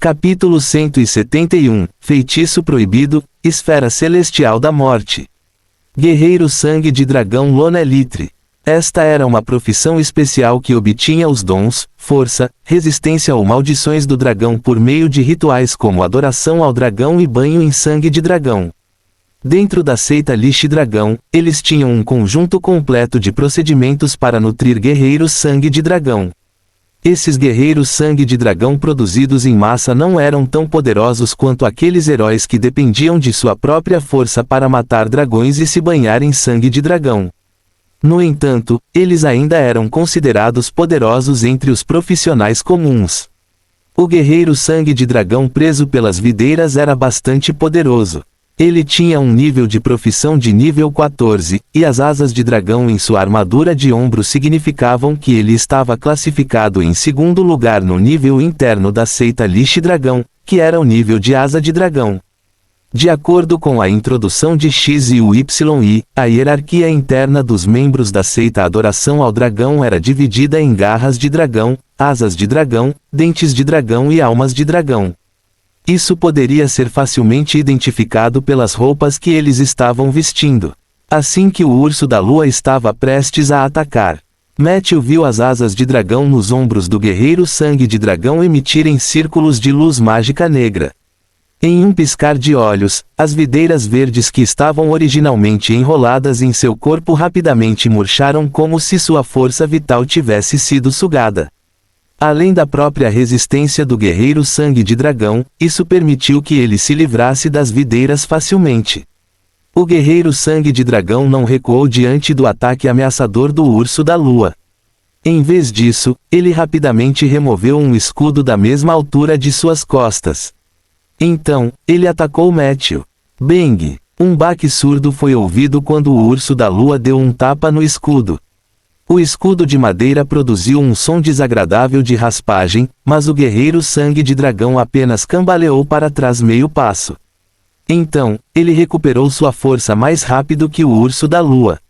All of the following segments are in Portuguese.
Capítulo 171, Feitiço Proibido, Esfera Celestial da Morte. Guerreiro Sangue de Dragão Lonelitre. Esta era uma profissão especial que obtinha os dons, força, resistência ou maldições do dragão por meio de rituais como adoração ao dragão e banho em sangue de dragão. Dentro da seita Lich Dragão, eles tinham um conjunto completo de procedimentos para nutrir guerreiros sangue de dragão. Esses guerreiros sangue de dragão produzidos em massa não eram tão poderosos quanto aqueles heróis que dependiam de sua própria força para matar dragões e se banhar em sangue de dragão. No entanto, eles ainda eram considerados poderosos entre os profissionais comuns. O guerreiro sangue de dragão preso pelas videiras era bastante poderoso. Ele tinha um nível de profissão de nível 14, e as asas de dragão em sua armadura de ombro significavam que ele estava classificado em segundo lugar no nível interno da seita Lich Dragão, que era o nível de asa de dragão. De acordo com a introdução de X e o YI, a hierarquia interna dos membros da seita Adoração ao Dragão era dividida em garras de dragão, asas de dragão, dentes de dragão e almas de dragão. Isso poderia ser facilmente identificado pelas roupas que eles estavam vestindo. Assim que o Urso da Lua estava prestes a atacar, Matthew viu as asas de dragão nos ombros do guerreiro sangue de dragão emitirem círculos de luz mágica negra. Em um piscar de olhos, as videiras verdes que estavam originalmente enroladas em seu corpo rapidamente murcharam como se sua força vital tivesse sido sugada. Além da própria resistência do guerreiro sangue de dragão, isso permitiu que ele se livrasse das videiras facilmente. O guerreiro sangue de dragão não recuou diante do ataque ameaçador do Urso da Lua. Em vez disso, ele rapidamente removeu um escudo da mesma altura de suas costas. Então, ele atacou Matthew. Bang! Um baque surdo foi ouvido quando o Urso da Lua deu um tapa no escudo. O escudo de madeira produziu um som desagradável de raspagem, mas o guerreiro sangue de dragão apenas cambaleou para trás meio passo. Então, ele recuperou sua força mais rápido que o Urso da Lua.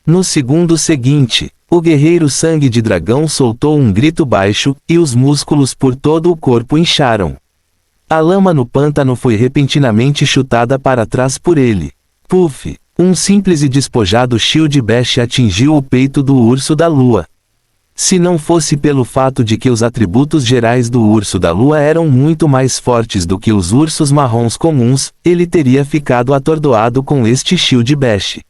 No segundo seguinte, o guerreiro sangue de dragão soltou um grito baixo, e os músculos por todo o corpo incharam. A lama no pântano foi repentinamente chutada para trás por ele. Puff! Um simples e despojado Shield Bash atingiu o peito do Urso da Lua. Se não fosse pelo fato de que os atributos gerais do Urso da Lua eram muito mais fortes do que os ursos marrons comuns, ele teria ficado atordoado com este Shield Bash.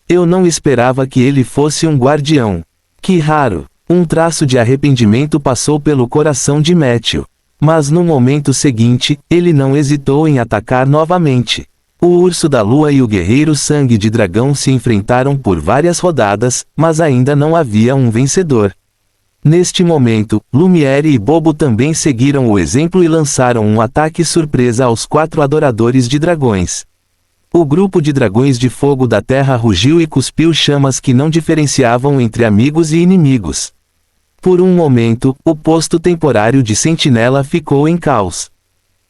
Eu não esperava que ele fosse um guardião. Que raro! Um traço de arrependimento passou pelo coração de Matthew. Mas no momento seguinte, ele não hesitou em atacar novamente. O Urso da Lua e o Guerreiro Sangue de Dragão se enfrentaram por várias rodadas, mas ainda não havia um vencedor. Neste momento, Lumiere e Bobo também seguiram o exemplo e lançaram um ataque surpresa aos 4 adoradores de dragões. O grupo de dragões de fogo da terra rugiu e cuspiu chamas que não diferenciavam entre amigos e inimigos. Por um momento, o posto temporário de sentinela ficou em caos.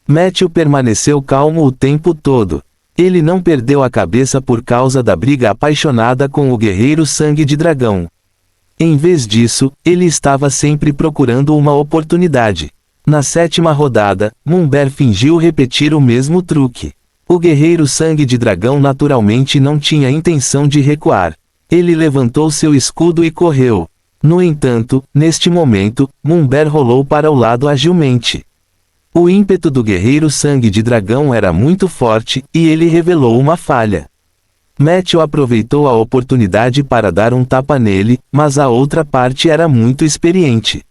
Matthew permaneceu calmo o tempo todo. Ele não perdeu a cabeça por causa da briga apaixonada com o guerreiro sangue de dragão. Em vez disso, ele estava sempre procurando uma oportunidade. Na 7ª rodada, Mumber fingiu repetir o mesmo truque. O guerreiro sangue de dragão naturalmente não tinha intenção de recuar. Ele levantou seu escudo e correu. No entanto, neste momento, Mumber rolou para o lado agilmente. O ímpeto do guerreiro sangue de dragão era muito forte, e ele revelou uma falha. Matthew aproveitou a oportunidade para dar um tapa nele, mas a outra parte era muito experiente.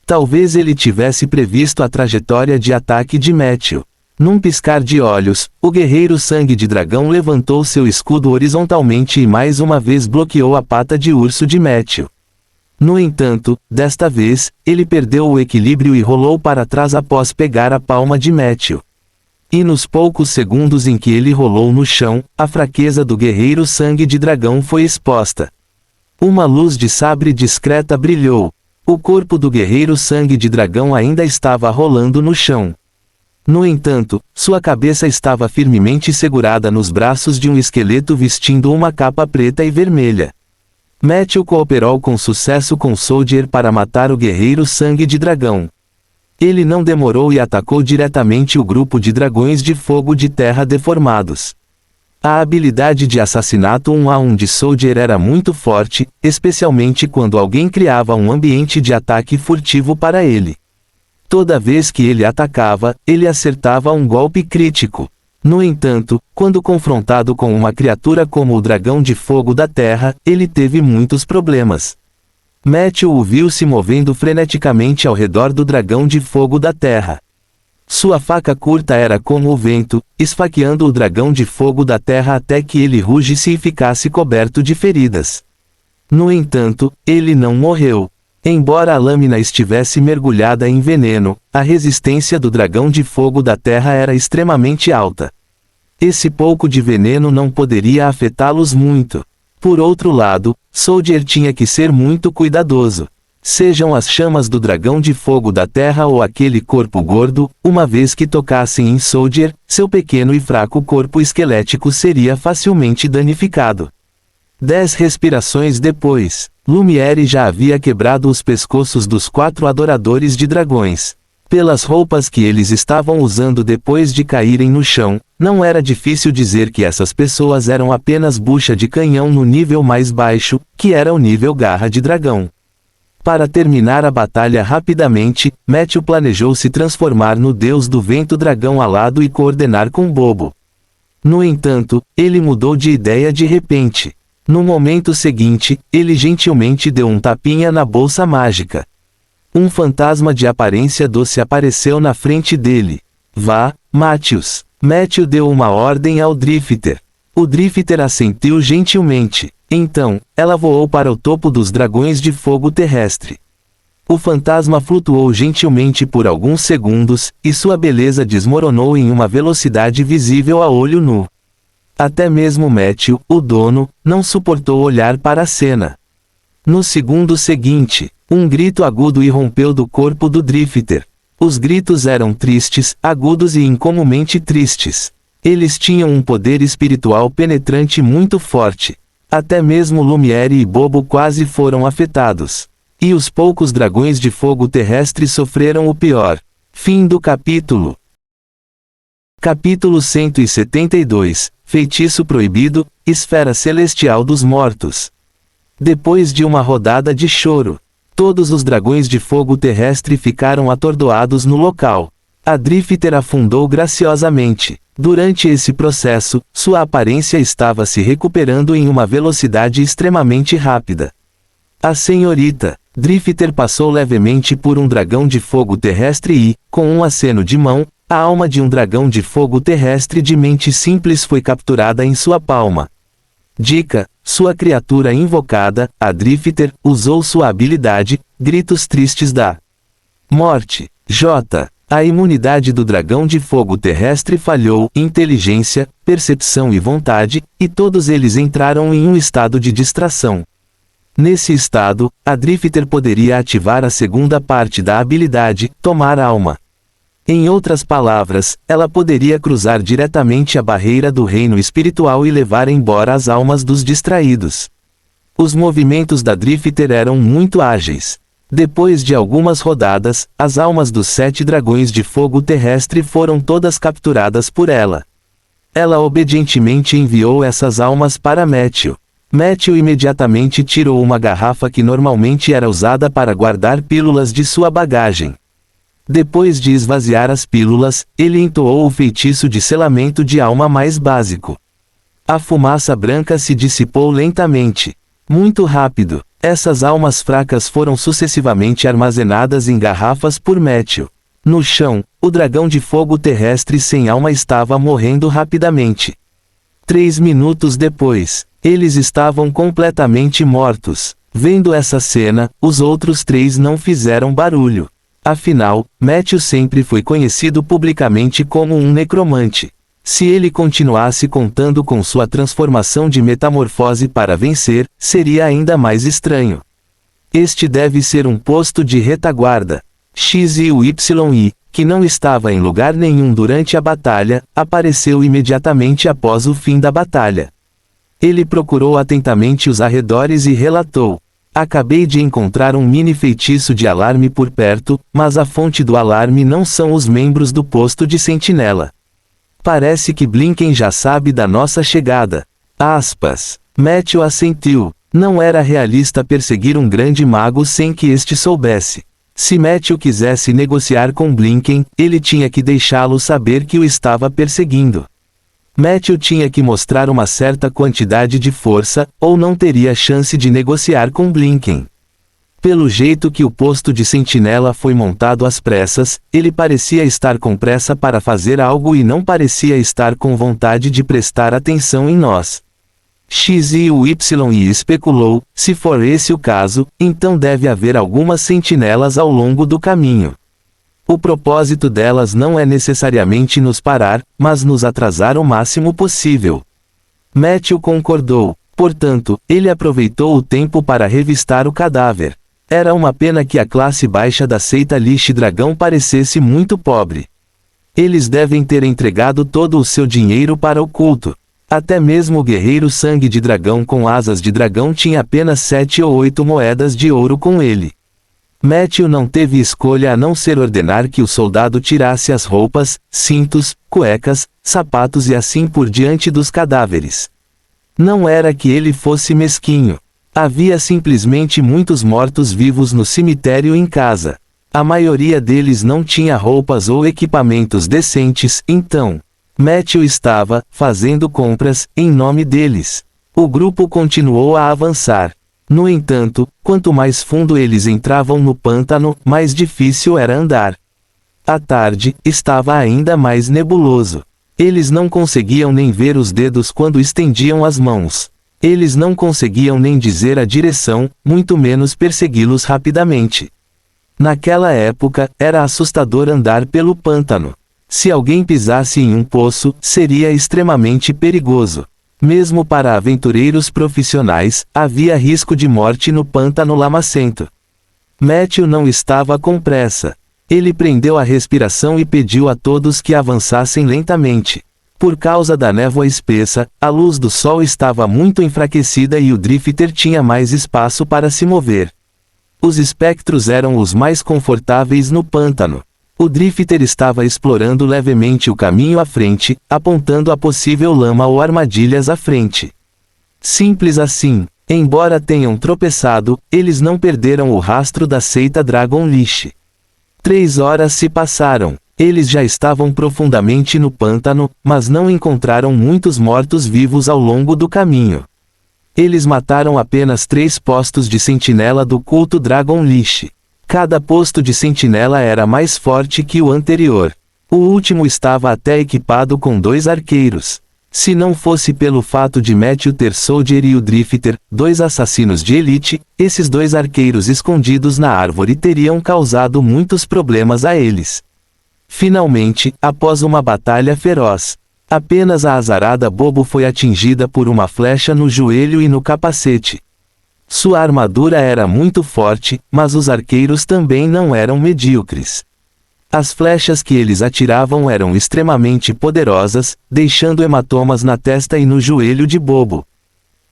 Talvez ele tivesse previsto a trajetória de ataque de Matthew. Num piscar de olhos, o guerreiro sangue de dragão levantou seu escudo horizontalmente e mais uma vez bloqueou a pata de urso de Matthew. No entanto, desta vez, ele perdeu o equilíbrio e rolou para trás após pegar a palma de Matthew. E nos poucos segundos em que ele rolou no chão, a fraqueza do guerreiro sangue de dragão foi exposta. Uma luz de sabre discreta brilhou. O corpo do guerreiro sangue de dragão ainda estava rolando no chão. No entanto, sua cabeça estava firmemente segurada nos braços de um esqueleto vestindo uma capa preta e vermelha. Matthew cooperou com sucesso com Soldier para matar o guerreiro sangue de dragão. Ele não demorou e atacou diretamente o grupo de dragões de fogo de terra deformados. A habilidade de assassinato 1-a-1 de Soldier era muito forte, especialmente quando alguém criava um ambiente de ataque furtivo para ele. Toda vez que ele atacava, ele acertava um golpe crítico. No entanto, quando confrontado com uma criatura como o dragão de fogo da terra, ele teve muitos problemas. Matthew o viu se movendo freneticamente ao redor do dragão de fogo da terra. Sua faca curta era como o vento, esfaqueando o dragão de fogo da terra até que ele rugisse e ficasse coberto de feridas. No entanto, ele não morreu. Embora a lâmina estivesse mergulhada em veneno, a resistência do dragão de fogo da terra era extremamente alta. Esse pouco de veneno não poderia afetá-los muito. Por outro lado, Soldier tinha que ser muito cuidadoso. Sejam as chamas do dragão de fogo da terra ou aquele corpo gordo, uma vez que tocassem em Soldier, seu pequeno e fraco corpo esquelético seria facilmente danificado. 10 respirações depois, Lumiere já havia quebrado os pescoços dos 4 adoradores de dragões. Pelas roupas que eles estavam usando depois de caírem no chão, não era difícil dizer que essas pessoas eram apenas bucha de canhão no nível mais baixo, que era o nível garra de dragão. Para terminar a batalha rapidamente, Matthew planejou se transformar no deus do vento dragão alado e coordenar com Bobo. No entanto, ele mudou de ideia de repente. No momento seguinte, ele gentilmente deu um tapinha na bolsa mágica. Um fantasma de aparência doce apareceu na frente dele. Vá, Matthews. Matthew deu uma ordem ao Drifter. O Drifter assentiu gentilmente. Então, ela voou para o topo dos dragões de fogo terrestre. O fantasma flutuou gentilmente por alguns segundos, e sua beleza desmoronou em uma velocidade visível a olho nu. Até mesmo Matthew, o dono, não suportou olhar para a cena. No segundo seguinte, um grito agudo irrompeu do corpo do Drifter. Os gritos eram tristes, agudos e incomumente tristes. Eles tinham um poder espiritual penetrante muito forte. Até mesmo Lumiere e Bobo quase foram afetados. E os poucos dragões de fogo terrestre sofreram o pior. Fim do capítulo. Capítulo 172, Feitiço Proibido, Esfera Celestial dos Mortos. Depois de uma rodada de choro, todos os dragões de fogo terrestre ficaram atordoados no local. A Drifter afundou graciosamente. Durante esse processo, sua aparência estava se recuperando em uma velocidade extremamente rápida. A senhorita Drifter passou levemente por um dragão de fogo terrestre e, com um aceno de mão, a alma de um dragão de fogo terrestre de mente simples foi capturada em sua palma. Dica: sua criatura invocada, a Drifter, usou sua habilidade, Gritos Tristes da Morte. J. A imunidade do dragão de fogo terrestre falhou, inteligência, percepção e vontade, e todos eles entraram em um estado de distração. Nesse estado, a Drifter poderia ativar a segunda parte da habilidade, Tomar Alma. Em outras palavras, ela poderia cruzar diretamente a barreira do reino espiritual e levar embora as almas dos distraídos. Os movimentos da Drifter eram muito ágeis. Depois de algumas rodadas, as almas dos 7 dragões de fogo terrestre foram todas capturadas por ela. Ela obedientemente enviou essas almas para Matthew. Matthew imediatamente tirou uma garrafa que normalmente era usada para guardar pílulas de sua bagagem. Depois de esvaziar as pílulas, ele entoou o feitiço de selamento de alma mais básico. A fumaça branca se dissipou lentamente. Muito rápido, essas almas fracas foram sucessivamente armazenadas em garrafas por Matthew. No chão, o dragão de fogo terrestre sem alma estava morrendo rapidamente. 3 minutos depois, eles estavam completamente mortos. Vendo essa cena, os outros 3 não fizeram barulho. Afinal, Matthew sempre foi conhecido publicamente como um necromante. Se ele continuasse contando com sua transformação de metamorfose para vencer, seria ainda mais estranho. Este deve ser um posto de retaguarda. XYY, que não estava em lugar nenhum durante a batalha, apareceu imediatamente após o fim da batalha. Ele procurou atentamente os arredores e relatou: Acabei de encontrar um mini feitiço de alarme por perto, mas a fonte do alarme não são os membros do posto de sentinela. Parece que Blinken já sabe da nossa chegada. Aspas. Matthew assentiu. Não era realista perseguir um grande mago sem que este soubesse. Se Matthew quisesse negociar com Blinken, ele tinha que deixá-lo saber que o estava perseguindo. Matthew tinha que mostrar uma certa quantidade de força, ou não teria chance de negociar com Blinken. Pelo jeito que o posto de sentinela foi montado às pressas, ele parecia estar com pressa para fazer algo e não parecia estar com vontade de prestar atenção em nós. X e o Y e especulou, se for esse o caso, então deve haver algumas sentinelas ao longo do caminho. O propósito delas não é necessariamente nos parar, mas nos atrasar o máximo possível. Matthew concordou. Portanto, ele aproveitou o tempo para revistar o cadáver. Era uma pena que a classe baixa da seita Lixe Dragão parecesse muito pobre. Eles devem ter entregado todo o seu dinheiro para o culto. Até mesmo o guerreiro sangue de dragão com asas de dragão tinha apenas 7 ou 8 moedas de ouro com ele. Matthew não teve escolha a não ser ordenar que o soldado tirasse as roupas, cintos, cuecas, sapatos e assim por diante dos cadáveres. Não era que ele fosse mesquinho. Havia simplesmente muitos mortos-vivos no cemitério em casa. A maioria deles não tinha roupas ou equipamentos decentes, então Matthew estava fazendo compras em nome deles. O grupo continuou a avançar. No entanto, quanto mais fundo eles entravam no pântano, mais difícil era andar. À tarde, estava ainda mais nebuloso. Eles não conseguiam nem ver os dedos quando estendiam as mãos. Eles não conseguiam nem dizer a direção, muito menos persegui-los rapidamente. Naquela época, era assustador andar pelo pântano. Se alguém pisasse em um poço, seria extremamente perigoso. Mesmo para aventureiros profissionais, havia risco de morte no pântano lamacento. Matthew não estava com pressa. Ele prendeu a respiração e pediu a todos que avançassem lentamente. Por causa da névoa espessa, a luz do sol estava muito enfraquecida e o drifter tinha mais espaço para se mover. Os espectros eram os mais confortáveis no pântano. O drifter estava explorando levemente o caminho à frente, apontando a possível lama ou armadilhas à frente. Simples assim. Embora tenham tropeçado, eles não perderam o rastro da seita Dragon Lixe. 3 horas se passaram. Eles já estavam profundamente no pântano, mas não encontraram muitos mortos-vivos ao longo do caminho. Eles mataram apenas 3 postos de sentinela do culto Dragon Lixe. Cada posto de sentinela era mais forte que o anterior. O último estava até equipado com 2 arqueiros. Se não fosse pelo fato de Matthew ter Soldier e o Drifter, 2 assassinos de elite, esses 2 arqueiros escondidos na árvore teriam causado muitos problemas a eles. Finalmente, após uma batalha feroz, apenas a azarada Bobo foi atingida por uma flecha no joelho e no capacete. Sua armadura era muito forte, mas os arqueiros também não eram medíocres. As flechas que eles atiravam eram extremamente poderosas, deixando hematomas na testa e no joelho de Bobo.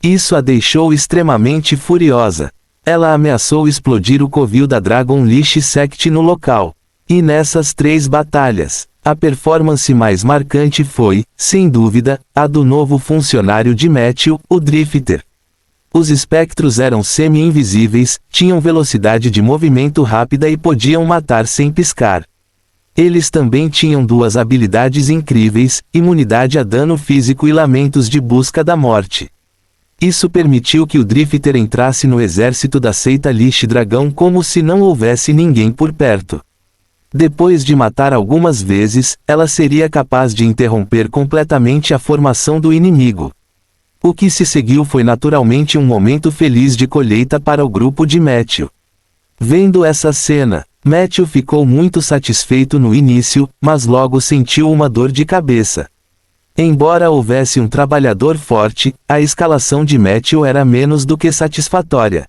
Isso a deixou extremamente furiosa. Ela ameaçou explodir o covil da Dragon Lixe Sect no local. E nessas 3 batalhas, a performance mais marcante foi, sem dúvida, a do novo funcionário de Matthew, o Drifter. Os espectros eram semi-invisíveis, tinham velocidade de movimento rápida e podiam matar sem piscar. Eles também tinham 2 habilidades incríveis, imunidade a dano físico e lamentos de busca da morte. Isso permitiu que o Drifter entrasse no exército da seita Lixe Dragão como se não houvesse ninguém por perto. Depois de matar algumas vezes, ela seria capaz de interromper completamente a formação do inimigo. O que se seguiu foi naturalmente um momento feliz de colheita para o grupo de Matthew. Vendo essa cena, Matthew ficou muito satisfeito no início, mas logo sentiu uma dor de cabeça. Embora houvesse um trabalhador forte, a escalação de Matthew era menos do que satisfatória.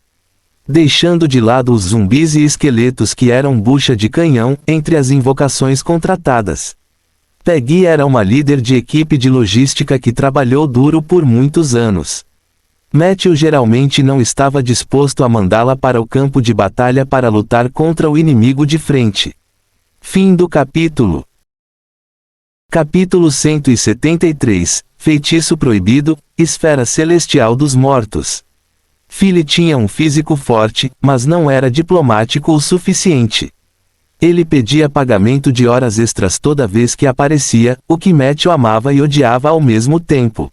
Deixando de lado os zumbis e esqueletos que eram bucha de canhão, entre as invocações contratadas. Peggy era uma líder de equipe de logística que trabalhou duro por muitos anos. Matthew geralmente não estava disposto a mandá-la para o campo de batalha para lutar contra o inimigo de frente. Fim do capítulo. Capítulo 173, Feitiço Proibido, Esfera Celestial dos Mortos. Philly tinha um físico forte, mas não era diplomático o suficiente. Ele pedia pagamento de horas extras toda vez que aparecia, o que Matthew amava e odiava ao mesmo tempo.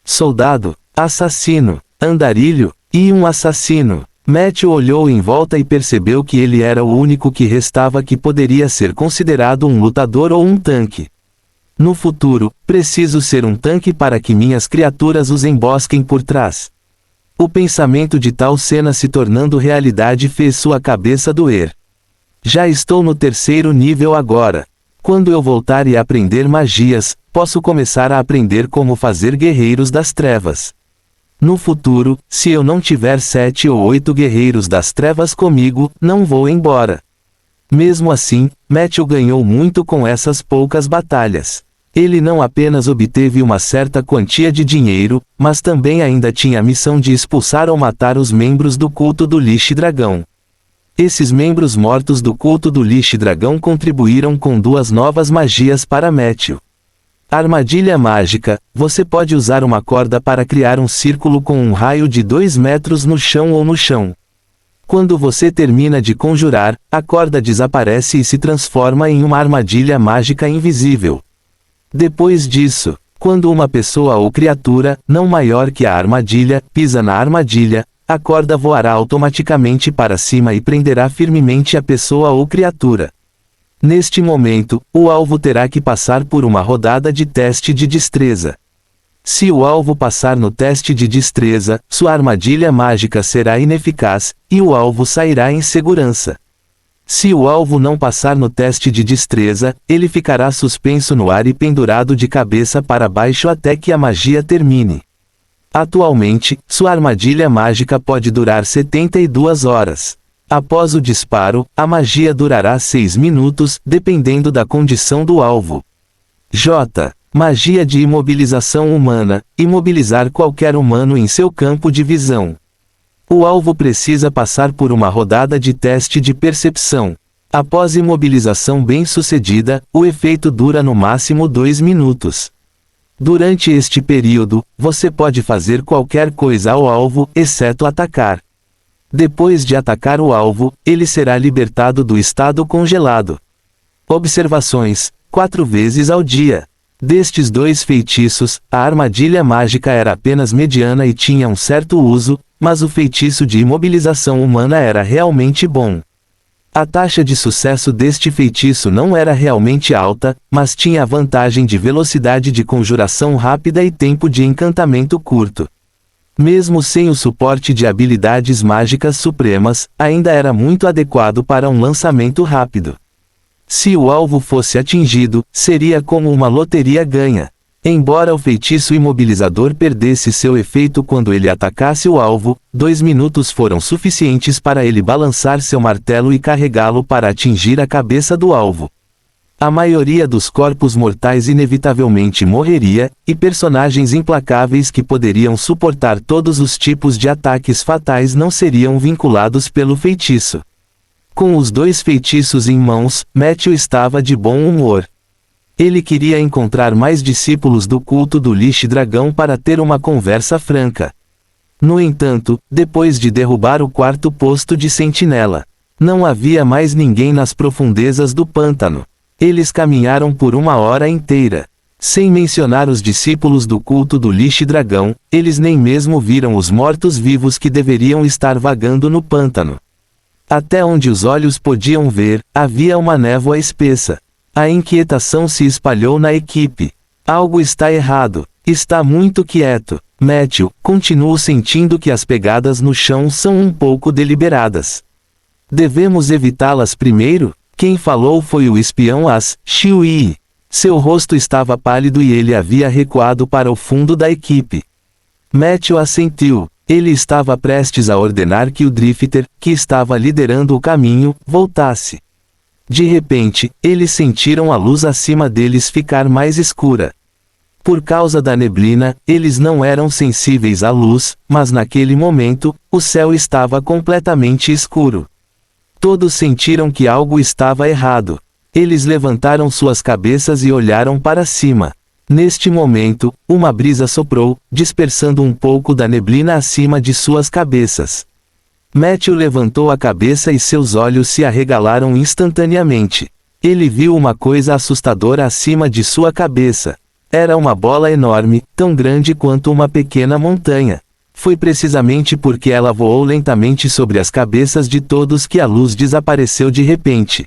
Soldado, assassino, andarilho, e um assassino. Matthew olhou em volta e percebeu que ele era o único que restava que poderia ser considerado um lutador ou um tanque. No futuro, preciso ser um tanque para que minhas criaturas os embosquem por trás. O pensamento de tal cena se tornando realidade fez sua cabeça doer. Já estou no 3º nível agora. Quando eu voltar e aprender magias, posso começar a aprender como fazer guerreiros das trevas. No futuro, se eu não tiver 7 ou 8 guerreiros das trevas comigo, não vou embora. Mesmo assim, Matthew ganhou muito com essas poucas batalhas. Ele não apenas obteve uma certa quantia de dinheiro, mas também ainda tinha a missão de expulsar ou matar os membros do culto do Lixe-Dragão. Esses membros mortos do culto do Lixe-Dragão contribuíram com 2 novas magias para Matthew. Armadilha mágica, você pode usar uma corda para criar um círculo com um raio de 2 metros no chão ou no chão. Quando você termina de conjurar, a corda desaparece e se transforma em uma armadilha mágica invisível. Depois disso, quando uma pessoa ou criatura, não maior que a armadilha, pisa na armadilha, a corda voará automaticamente para cima e prenderá firmemente a pessoa ou criatura. Neste momento, o alvo terá que passar por uma rodada de teste de destreza. Se o alvo passar no teste de destreza, sua armadilha mágica será ineficaz, e o alvo sairá em segurança. Se o alvo não passar no teste de destreza, ele ficará suspenso no ar e pendurado de cabeça para baixo até que a magia termine. Atualmente, sua armadilha mágica pode durar 72 horas. Após o disparo, a magia durará 6 minutos, dependendo da condição do alvo. J. Magia de imobilização humana, imobilizar qualquer humano em seu campo de visão. O alvo precisa passar por uma rodada de teste de percepção. Após imobilização bem-sucedida, o efeito dura no máximo 2 minutos. Durante este período, você pode fazer qualquer coisa ao alvo, exceto atacar. Depois de atacar o alvo, ele será libertado do estado congelado. Observações: 4 vezes ao dia. Destes 2 feitiços, a armadilha mágica era apenas mediana e tinha um certo uso, mas o feitiço de imobilização humana era realmente bom. A taxa de sucesso deste feitiço não era realmente alta, mas tinha a vantagem de velocidade de conjuração rápida e tempo de encantamento curto. Mesmo sem o suporte de habilidades mágicas supremas, ainda era muito adequado para um lançamento rápido. Se o alvo fosse atingido, seria como uma loteria ganha. Embora o feitiço imobilizador perdesse seu efeito quando ele atacasse o alvo, 2 minutos foram suficientes para ele balançar seu martelo e carregá-lo para atingir a cabeça do alvo. A maioria dos corpos mortais inevitavelmente morreria, e personagens implacáveis que poderiam suportar todos os tipos de ataques fatais não seriam vinculados pelo feitiço. Com os 2 feitiços em mãos, Matthew estava de bom humor. Ele queria encontrar mais discípulos do culto do Lixe-Dragão para ter uma conversa franca. No entanto, depois de derrubar o 4º posto de sentinela, não havia mais ninguém nas profundezas do pântano. Eles caminharam por 1 hora inteira. Sem mencionar os discípulos do culto do Lixe-Dragão, eles nem mesmo viram os mortos-vivos que deveriam estar vagando no pântano. Até onde os olhos podiam ver, havia uma névoa espessa. A inquietação se espalhou na equipe. Algo está errado. Está muito quieto. Matthew, continuo sentindo que as pegadas no chão são um pouco deliberadas. Devemos evitá-las primeiro? Quem falou foi o espião As Shui. Seu rosto estava pálido e ele havia recuado para o fundo da equipe. Matthew assentiu. Ele estava prestes a ordenar que o Drifter, que estava liderando o caminho, voltasse. De repente, eles sentiram a luz acima deles ficar mais escura. Por causa da neblina, eles não eram sensíveis à luz, mas naquele momento, o céu estava completamente escuro. Todos sentiram que algo estava errado. Eles levantaram suas cabeças e olharam para cima. Neste momento, uma brisa soprou, dispersando um pouco da neblina acima de suas cabeças. Matthew levantou a cabeça e seus olhos se arregalaram instantaneamente. Ele viu uma coisa assustadora acima de sua cabeça. Era uma bola enorme, tão grande quanto uma pequena montanha. Foi precisamente porque ela voou lentamente sobre as cabeças de todos que a luz desapareceu de repente.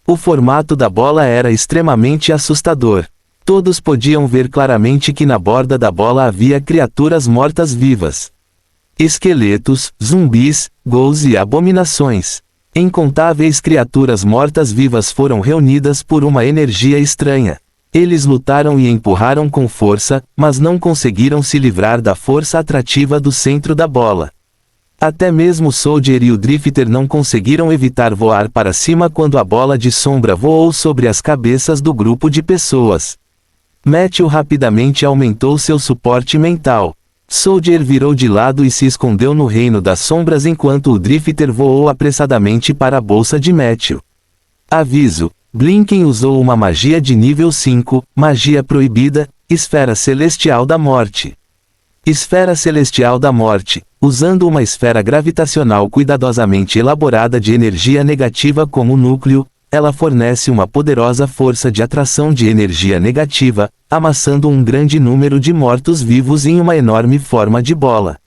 O formato da bola era extremamente assustador. Todos podiam ver claramente que na borda da bola havia criaturas mortas-vivas. Esqueletos, zumbis, ghouls e abominações. Incontáveis criaturas mortas-vivas foram reunidas por uma energia estranha. Eles lutaram e empurraram com força, mas não conseguiram se livrar da força atrativa do centro da bola. Até mesmo o Soldier e o Drifter não conseguiram evitar voar para cima quando a bola de sombra voou sobre as cabeças do grupo de pessoas. Matthew rapidamente aumentou seu suporte mental. Soldier virou de lado e se escondeu no reino das sombras enquanto o Drifter voou apressadamente para a bolsa de Matthew. Aviso: Blinken usou uma magia de nível 5, magia proibida, Esfera Celestial da Morte. Esfera Celestial da Morte. Usando uma esfera gravitacional cuidadosamente elaborada de energia negativa como núcleo, ela fornece uma poderosa força de atração de energia negativa, amassando um grande número de mortos-vivos em uma enorme forma de bola.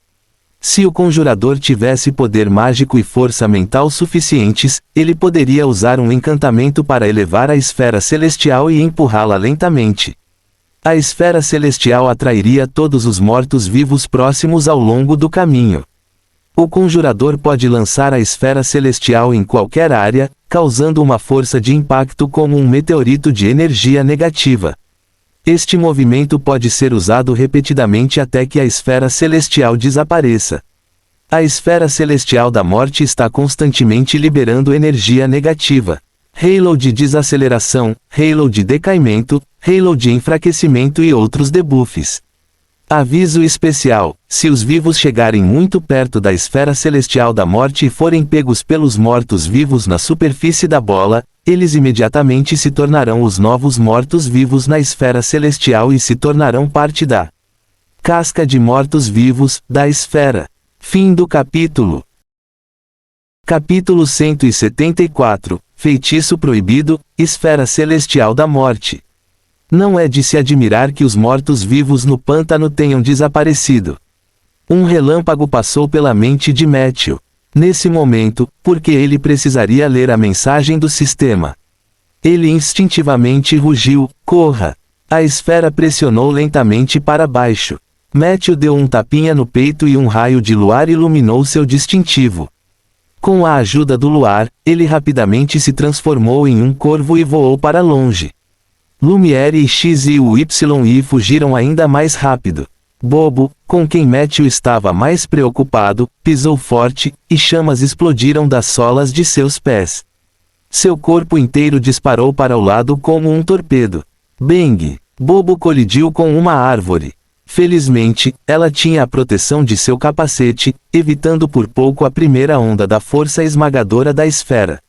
Se o conjurador tivesse poder mágico e força mental suficientes, ele poderia usar um encantamento para elevar a esfera celestial e empurrá-la lentamente. A esfera celestial atrairia todos os mortos-vivos próximos ao longo do caminho. O conjurador pode lançar a esfera celestial em qualquer área, causando uma força de impacto como um meteorito de energia negativa. Este movimento pode ser usado repetidamente até que a esfera celestial desapareça. A esfera celestial da morte está constantemente liberando energia negativa. Halo de desaceleração, Halo de decaimento, Halo de enfraquecimento e outros debuffs. Aviso especial: se os vivos chegarem muito perto da esfera celestial da morte e forem pegos pelos mortos-vivos na superfície da bola, eles imediatamente se tornarão os novos mortos-vivos na esfera celestial e se tornarão parte da casca de mortos-vivos, da esfera. Fim do capítulo. Capítulo 174, Feitiço Proibido, Esfera Celestial da Morte. Não é de se admirar que os mortos-vivos no pântano tenham desaparecido. Um relâmpago passou pela mente de Matthew. Nesse momento, porque ele precisaria ler a mensagem do sistema. Ele instintivamente rugiu: corra! A esfera pressionou lentamente para baixo. Matthew deu um tapinha no peito e um raio de luar iluminou seu distintivo. Com a ajuda do luar, ele rapidamente se transformou em um corvo e voou para longe. Lumiere e X e o YI fugiram ainda mais rápido. Bobo, com quem Matthew estava mais preocupado, pisou forte, e chamas explodiram das solas de seus pés. Seu corpo inteiro disparou para o lado como um torpedo. Bang! Bobo colidiu com uma árvore. Felizmente, ela tinha a proteção de seu capacete, evitando por pouco a primeira onda da força esmagadora da esfera.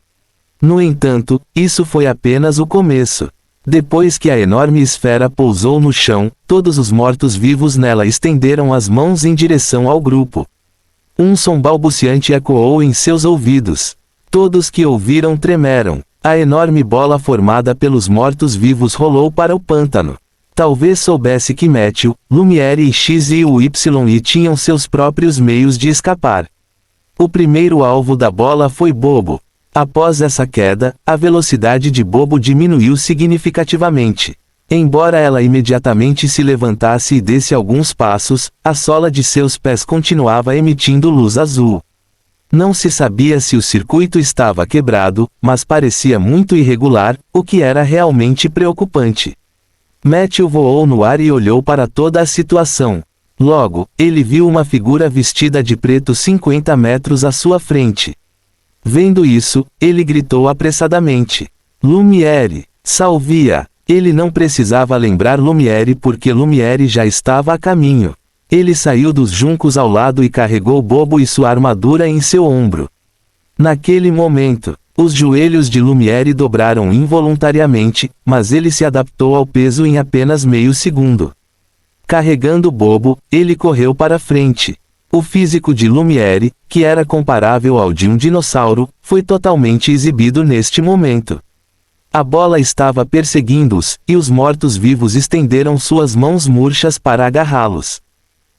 No entanto, isso foi apenas o começo. Depois que a enorme esfera pousou no chão, todos os mortos-vivos nela estenderam as mãos em direção ao grupo. Um som balbuciante ecoou em seus ouvidos. Todos que ouviram tremeram. A enorme bola formada pelos mortos-vivos rolou para o pântano. Talvez soubesse que Matthew, Lumiere e X e o YI tinham seus próprios meios de escapar. O primeiro alvo da bola foi Bobo. Após essa queda, a velocidade de Bobo diminuiu significativamente. Embora ela imediatamente se levantasse e desse alguns passos, a sola de seus pés continuava emitindo luz azul. Não se sabia se o circuito estava quebrado, mas parecia muito irregular, o que era realmente preocupante. Matthew voou no ar e olhou para toda a situação. Logo, ele viu uma figura vestida de preto 50 metros à sua frente. Vendo isso, ele gritou apressadamente: Lumiere, Salvia! Ele não precisava lembrar Lumiere porque Lumiere já estava a caminho. Ele saiu dos juncos ao lado e carregou Bobo e sua armadura em seu ombro. Naquele momento, os joelhos de Lumiere dobraram involuntariamente, mas ele se adaptou ao peso em apenas meio segundo. Carregando Bobo, ele correu para frente. O físico de Lumiere, que era comparável ao de um dinossauro, foi totalmente exibido neste momento. A bola estava perseguindo-os, e os mortos-vivos estenderam suas mãos murchas para agarrá-los.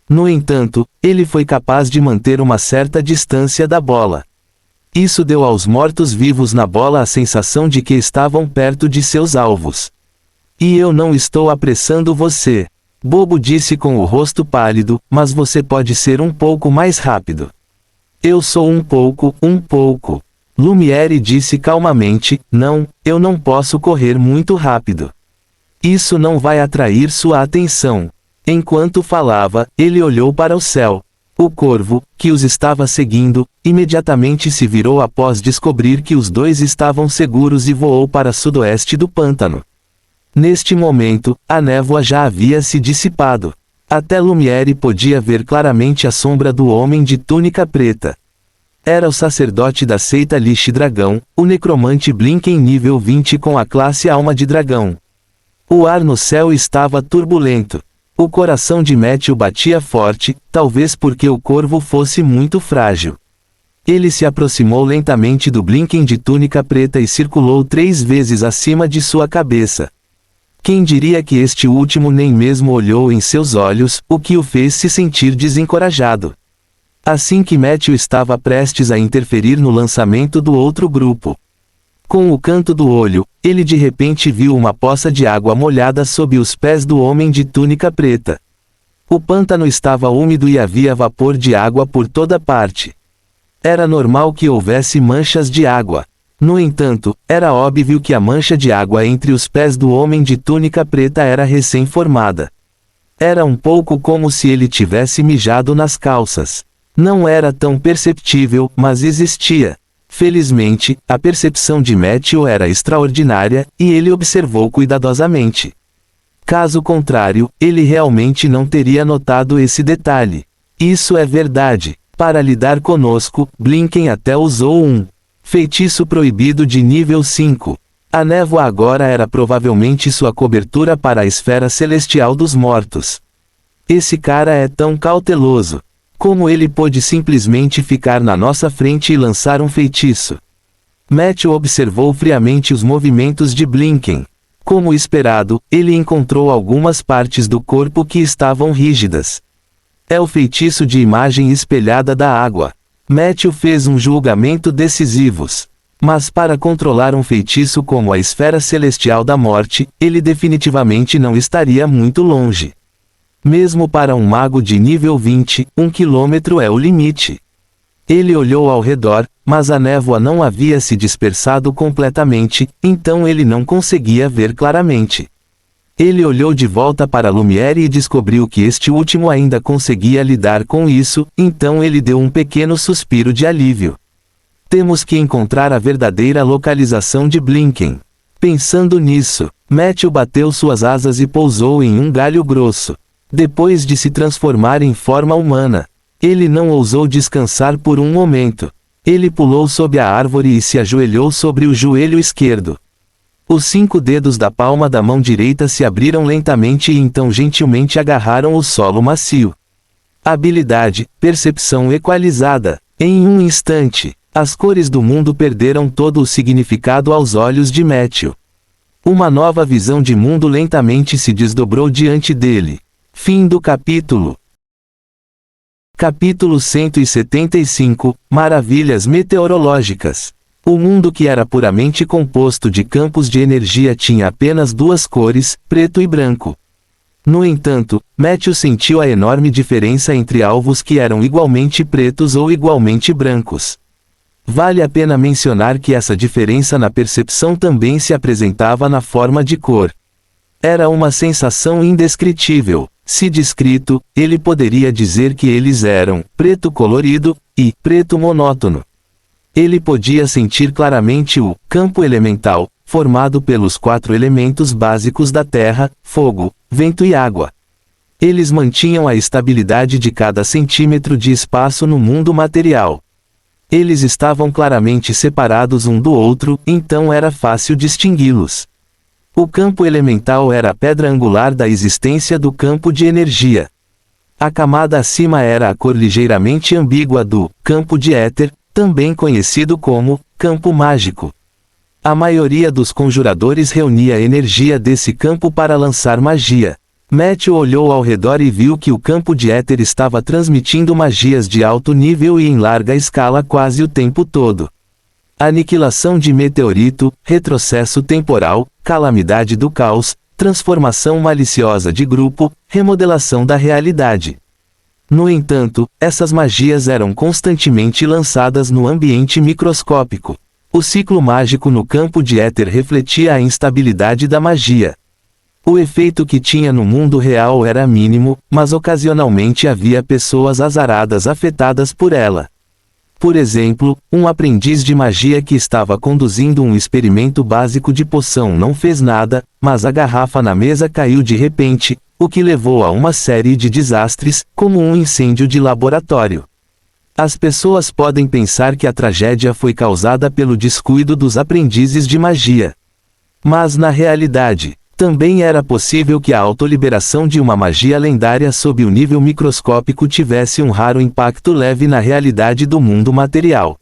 No entanto, ele foi capaz de manter uma certa distância da bola. Isso deu aos mortos-vivos na bola a sensação de que estavam perto de seus alvos. E eu não estou apressando você. Bobo disse com o rosto pálido, mas você pode ser um pouco mais rápido. Eu sou um pouco. Lumiere disse calmamente, não, eu não posso correr muito rápido. Isso não vai atrair sua atenção. Enquanto falava, ele olhou para o céu. O corvo, que os estava seguindo, imediatamente se virou após descobrir que os dois estavam seguros e voou para sudoeste do pântano. Neste momento, a névoa já havia se dissipado. Até Lumiere podia ver claramente a sombra do homem de túnica preta. Era o sacerdote da seita Lich Dragão, o necromante Blinken nível 20 com a classe Alma de Dragão. O ar no céu estava turbulento. O coração de Matthew batia forte, talvez porque o corvo fosse muito frágil. Ele se aproximou lentamente do Blinken de túnica preta e circulou 3 vezes acima de sua cabeça. Quem diria que este último nem mesmo olhou em seus olhos, o que o fez se sentir desencorajado. Assim que Matthew estava prestes a interferir no lançamento do outro grupo. Com o canto do olho, ele de repente viu uma poça de água molhada sob os pés do homem de túnica preta. O pântano estava úmido e havia vapor de água por toda parte. Era normal que houvesse manchas de água. No entanto, era óbvio que a mancha de água entre os pés do homem de túnica preta era recém-formada. Era um pouco como se ele tivesse mijado nas calças. Não era tão perceptível, mas existia. Felizmente, a percepção de Matthew era extraordinária, e ele observou cuidadosamente. Caso contrário, ele realmente não teria notado esse detalhe. Isso é verdade. Para lidar conosco, Blinken até usou um feitiço proibido de nível 5. A névoa agora era provavelmente sua cobertura para a esfera celestial dos mortos. Esse cara é tão cauteloso. Como ele pôde simplesmente ficar na nossa frente e lançar um feitiço? Matthew observou friamente os movimentos de Blinken. Como esperado, ele encontrou algumas partes do corpo que estavam rígidas. É o feitiço de imagem espelhada da água. Matthew fez um julgamento decisivo. Mas para controlar um feitiço como a esfera celestial da morte, ele definitivamente não estaria muito longe. Mesmo para um mago de nível 20, 1 quilômetro é o limite. Ele olhou ao redor, mas a névoa não havia se dispersado completamente, então ele não conseguia ver claramente. Ele olhou de volta para Lumiere e descobriu que este último ainda conseguia lidar com isso, então ele deu um pequeno suspiro de alívio. Temos que encontrar a verdadeira localização de Blinken. Pensando nisso, Matthew bateu suas asas e pousou em um galho grosso. Depois de se transformar em forma humana, ele não ousou descansar por um momento. Ele pulou sob a árvore e se ajoelhou sobre o joelho esquerdo. Os 5 dedos da palma da mão direita se abriram lentamente e então gentilmente agarraram o solo macio. Habilidade, percepção equalizada. Em um instante, as cores do mundo perderam todo o significado aos olhos de Matthew. Uma nova visão de mundo lentamente se desdobrou diante dele. Fim do capítulo. Capítulo 175, Maravilhas meteorológicas. O mundo que era puramente composto de campos de energia tinha apenas 2 cores, preto e branco. No entanto, Matthew sentiu a enorme diferença entre alvos que eram igualmente pretos ou igualmente brancos. Vale a pena mencionar que essa diferença na percepção também se apresentava na forma de cor. Era uma sensação indescritível. Se descrito, ele poderia dizer que eles eram preto colorido e preto monótono. Ele podia sentir claramente o campo elemental, formado pelos 4 elementos básicos da terra, fogo, vento e água. Eles mantinham a estabilidade de cada centímetro de espaço no mundo material. Eles estavam claramente separados um do outro, então era fácil distingui-los. O campo elemental era a pedra angular da existência do campo de energia. A camada acima era a cor ligeiramente ambígua do campo de éter, também conhecido como campo mágico. A maioria dos conjuradores reunia a energia desse campo para lançar magia. Matthew olhou ao redor e viu que o campo de éter estava transmitindo magias de alto nível e em larga escala quase o tempo todo. Aniquilação de meteorito, retrocesso temporal, calamidade do caos, transformação maliciosa de grupo, remodelação da realidade. No entanto, essas magias eram constantemente lançadas no ambiente microscópico. O ciclo mágico no campo de éter refletia a instabilidade da magia. O efeito que tinha no mundo real era mínimo, mas ocasionalmente havia pessoas azaradas afetadas por ela. Por exemplo, um aprendiz de magia que estava conduzindo um experimento básico de poção não fez nada, mas a garrafa na mesa caiu de repente, o que levou a uma série de desastres, como um incêndio de laboratório. As pessoas podem pensar que a tragédia foi causada pelo descuido dos aprendizes de magia. Mas na realidade, também era possível que a autoliberação de uma magia lendária sob o nível microscópico tivesse um raro impacto leve na realidade do mundo material.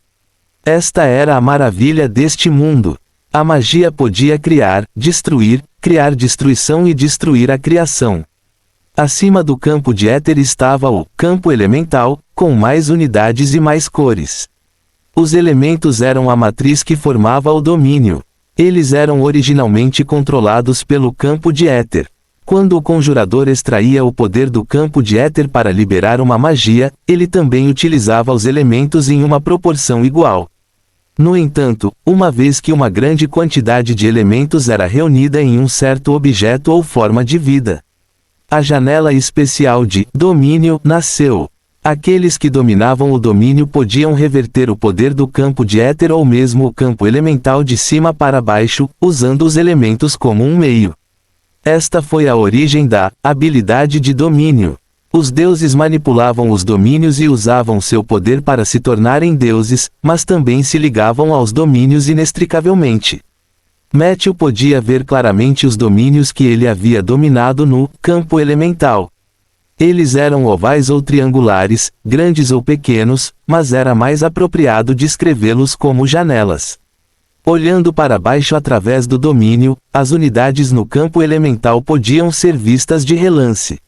Esta era a maravilha deste mundo. A magia podia criar destruição e destruir a criação. Acima do campo de éter estava o campo elemental, com mais unidades e mais cores. Os elementos eram a matriz que formava o domínio. Eles eram originalmente controlados pelo campo de éter. Quando o conjurador extraía o poder do campo de éter para liberar uma magia, ele também utilizava os elementos em uma proporção igual. No entanto, uma vez que uma grande quantidade de elementos era reunida em um certo objeto ou forma de vida, a janela especial de domínio nasceu. Aqueles que dominavam o domínio podiam reverter o poder do campo de éter ou mesmo o campo elemental de cima para baixo, usando os elementos como um meio. Esta foi a origem da habilidade de domínio. Os deuses manipulavam os domínios e usavam seu poder para se tornarem deuses, mas também se ligavam aos domínios inextricavelmente. Matthew podia ver claramente os domínios que ele havia dominado no campo elemental. Eles eram ovais ou triangulares, grandes ou pequenos, mas era mais apropriado descrevê-los como janelas. Olhando para baixo através do domínio, as unidades no campo elemental podiam ser vistas de relance.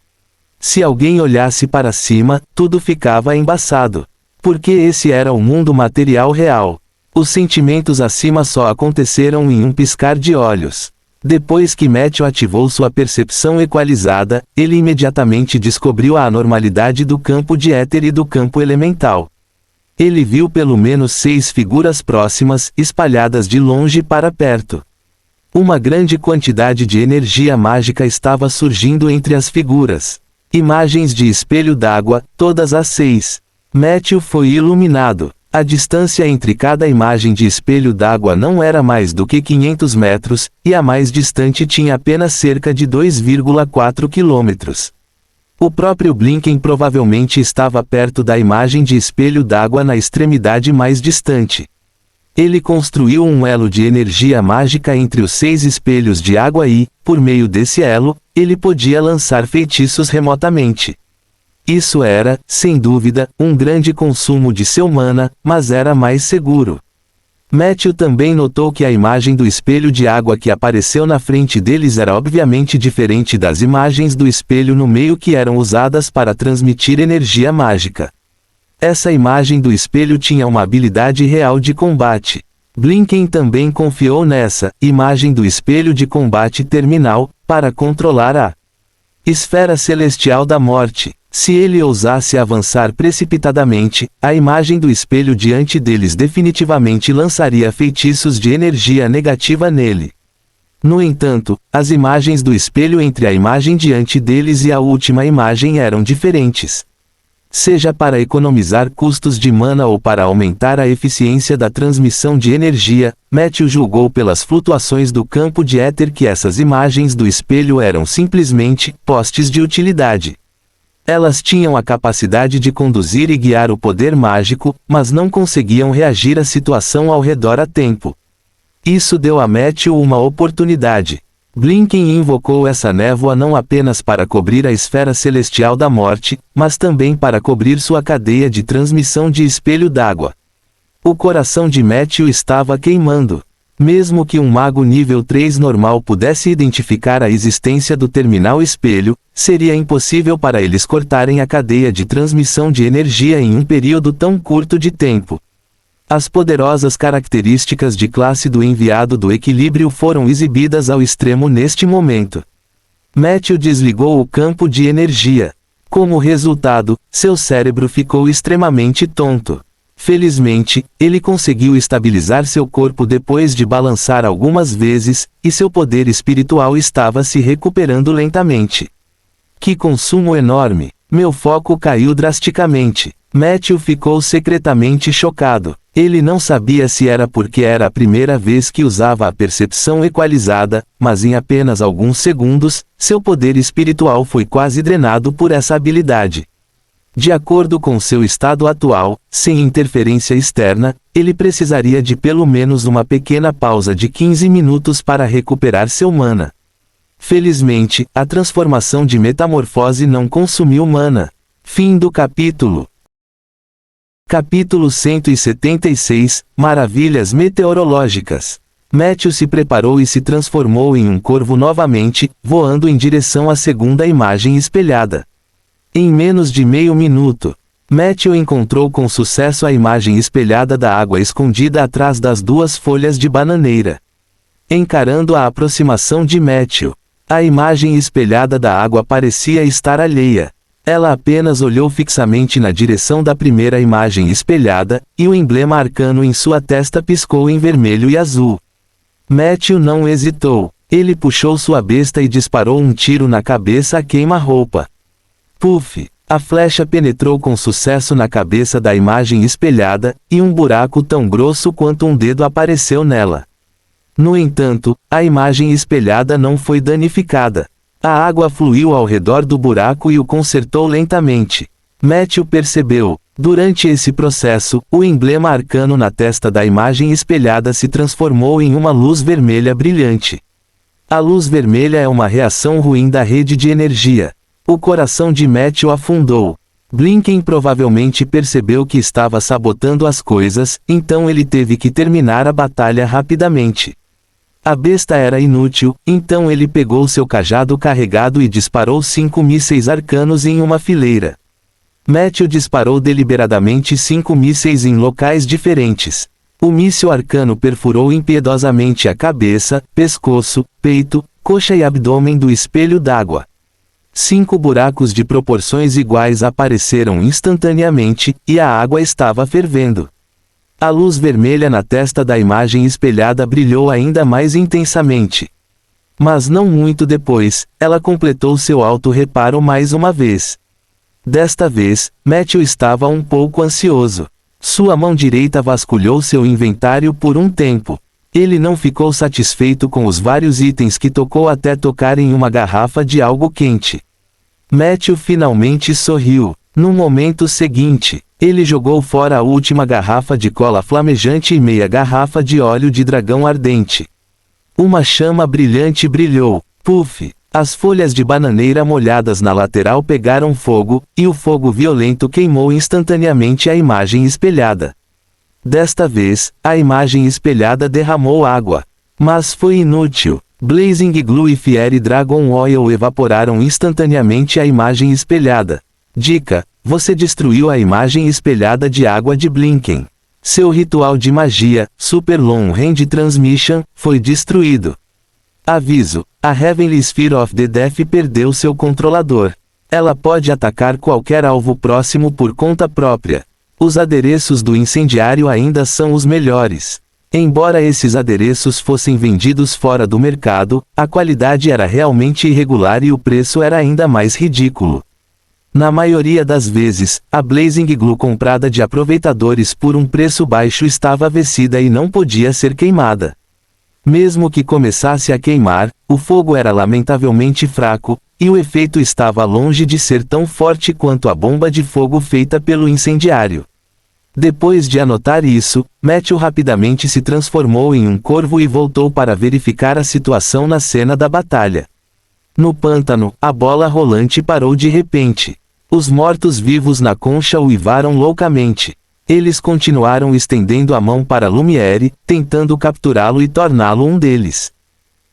Se alguém olhasse para cima, tudo ficava embaçado. Porque esse era o mundo material real. Os sentimentos acima só aconteceram em um piscar de olhos. Depois que Matthew ativou sua percepção equalizada, ele imediatamente descobriu a anormalidade do campo de éter e do campo elemental. Ele viu pelo menos 6 figuras próximas, espalhadas de longe para perto. Uma grande quantidade de energia mágica estava surgindo entre as figuras. Imagens de espelho d'água, todas as 6. Matthew foi iluminado. A distância entre cada imagem de espelho d'água não era mais do que 500 metros, e a mais distante tinha apenas cerca de 2,4 quilômetros. O próprio Blinken provavelmente estava perto da imagem de espelho d'água na extremidade mais distante. Ele construiu um elo de energia mágica entre os 6 espelhos de água e, por meio desse elo, ele podia lançar feitiços remotamente. Isso era, sem dúvida, um grande consumo de seu mana, mas era mais seguro. Matthew também notou que a imagem do espelho de água que apareceu na frente deles era obviamente diferente das imagens do espelho no meio que eram usadas para transmitir energia mágica. Essa imagem do espelho tinha uma habilidade real de combate. Blinken também confiou nessa imagem do espelho de combate terminal, para controlar a esfera celestial da morte. Se ele ousasse avançar precipitadamente, a imagem do espelho diante deles definitivamente lançaria feitiços de energia negativa nele. No entanto, as imagens do espelho entre a imagem diante deles e a última imagem eram diferentes. Seja para economizar custos de mana ou para aumentar a eficiência da transmissão de energia, Matthew julgou pelas flutuações do campo de éter que essas imagens do espelho eram simplesmente postes de utilidade. Elas tinham a capacidade de conduzir e guiar o poder mágico, mas não conseguiam reagir à situação ao redor a tempo. Isso deu a Matthew uma oportunidade. Blinken invocou essa névoa não apenas para cobrir a esfera celestial da morte, mas também para cobrir sua cadeia de transmissão de espelho d'água. O coração de Matthew estava queimando. Mesmo que um mago nível 3 normal pudesse identificar a existência do terminal espelho, seria impossível para eles cortarem a cadeia de transmissão de energia em um período tão curto de tempo. As poderosas características de classe do enviado do equilíbrio foram exibidas ao extremo neste momento. Matthew desligou o campo de energia. Como resultado, seu cérebro ficou extremamente tonto. Felizmente, ele conseguiu estabilizar seu corpo depois de balançar algumas vezes, e seu poder espiritual estava se recuperando lentamente. Que consumo enorme! Meu foco caiu drasticamente. Matthew ficou secretamente chocado. Ele não sabia se era porque era a primeira vez que usava a percepção equalizada, mas em apenas alguns segundos, seu poder espiritual foi quase drenado por essa habilidade. De acordo com seu estado atual, sem interferência externa, ele precisaria de pelo menos uma pequena pausa de 15 minutos para recuperar seu mana. Felizmente, a transformação de metamorfose não consumiu mana. Fim do capítulo. Capítulo 176 – Maravilhas meteorológicas. Matthew se preparou e se transformou em um corvo novamente, voando em direção à segunda imagem espelhada. Em menos de meio minuto, Matthew encontrou com sucesso a imagem espelhada da água escondida atrás das duas folhas de bananeira. Encarando a aproximação de Matthew, a imagem espelhada da água parecia estar alheia. Ela apenas olhou fixamente na direção da primeira imagem espelhada, e o emblema arcano em sua testa piscou em vermelho e azul. Matthew não hesitou. Ele puxou sua besta e disparou um tiro na cabeça a queima-roupa. Puff! A flecha penetrou com sucesso na cabeça da imagem espelhada, e um buraco tão grosso quanto um dedo apareceu nela. No entanto, a imagem espelhada não foi danificada. A água fluiu ao redor do buraco e o consertou lentamente. Matthew percebeu. Durante esse processo, o emblema arcano na testa da imagem espelhada se transformou em uma luz vermelha brilhante. A luz vermelha é uma reação ruim da rede de energia. O coração de Matthew afundou. Blinken provavelmente percebeu que estava sabotando as coisas, então ele teve que terminar a batalha rapidamente. A besta era inútil, então ele pegou seu cajado carregado e disparou 5 mísseis arcanos em uma fileira. Matthew disparou deliberadamente 5 mísseis em locais diferentes. O míssil arcano perfurou impiedosamente a cabeça, pescoço, peito, coxa e abdômen do espelho d'água. 5 buracos de proporções iguais apareceram instantaneamente, e a água estava fervendo. A luz vermelha na testa da imagem espelhada brilhou ainda mais intensamente. Mas não muito depois, ela completou seu auto-reparo mais uma vez. Desta vez, Matthew estava um pouco ansioso. Sua mão direita vasculhou seu inventário por um tempo. Ele não ficou satisfeito com os vários itens que tocou até tocar em uma garrafa de algo quente. Matthew finalmente sorriu. No momento seguinte, ele jogou fora a última garrafa de cola flamejante e meia garrafa de óleo de dragão ardente. Uma chama brilhante brilhou. Puff! As folhas de bananeira molhadas na lateral pegaram fogo, e o fogo violento queimou instantaneamente a imagem espelhada. Desta vez, a imagem espelhada derramou água. Mas foi inútil. Blazing Glue e Fiery Dragon Oil evaporaram instantaneamente a imagem espelhada. Dica: você destruiu a imagem espelhada de água de Blinken. Seu ritual de magia, Super Long Range Transmission, foi destruído. Aviso: a Heavenly Sphere of the Death perdeu seu controlador. Ela pode atacar qualquer alvo próximo por conta própria. Os adereços do incendiário ainda são os melhores. Embora esses adereços fossem vendidos fora do mercado, a qualidade era realmente irregular e o preço era ainda mais ridículo. Na maioria das vezes, a Blazing Glue comprada de aproveitadores por um preço baixo estava vencida e não podia ser queimada. Mesmo que começasse a queimar, o fogo era lamentavelmente fraco, e o efeito estava longe de ser tão forte quanto a bomba de fogo feita pelo incendiário. Depois de anotar isso, Matthew rapidamente se transformou em um corvo e voltou para verificar a situação na cena da batalha. No pântano, a bola rolante parou de repente. Os mortos-vivos na concha uivaram loucamente. Eles continuaram estendendo a mão para Lumiere, tentando capturá-lo e torná-lo um deles.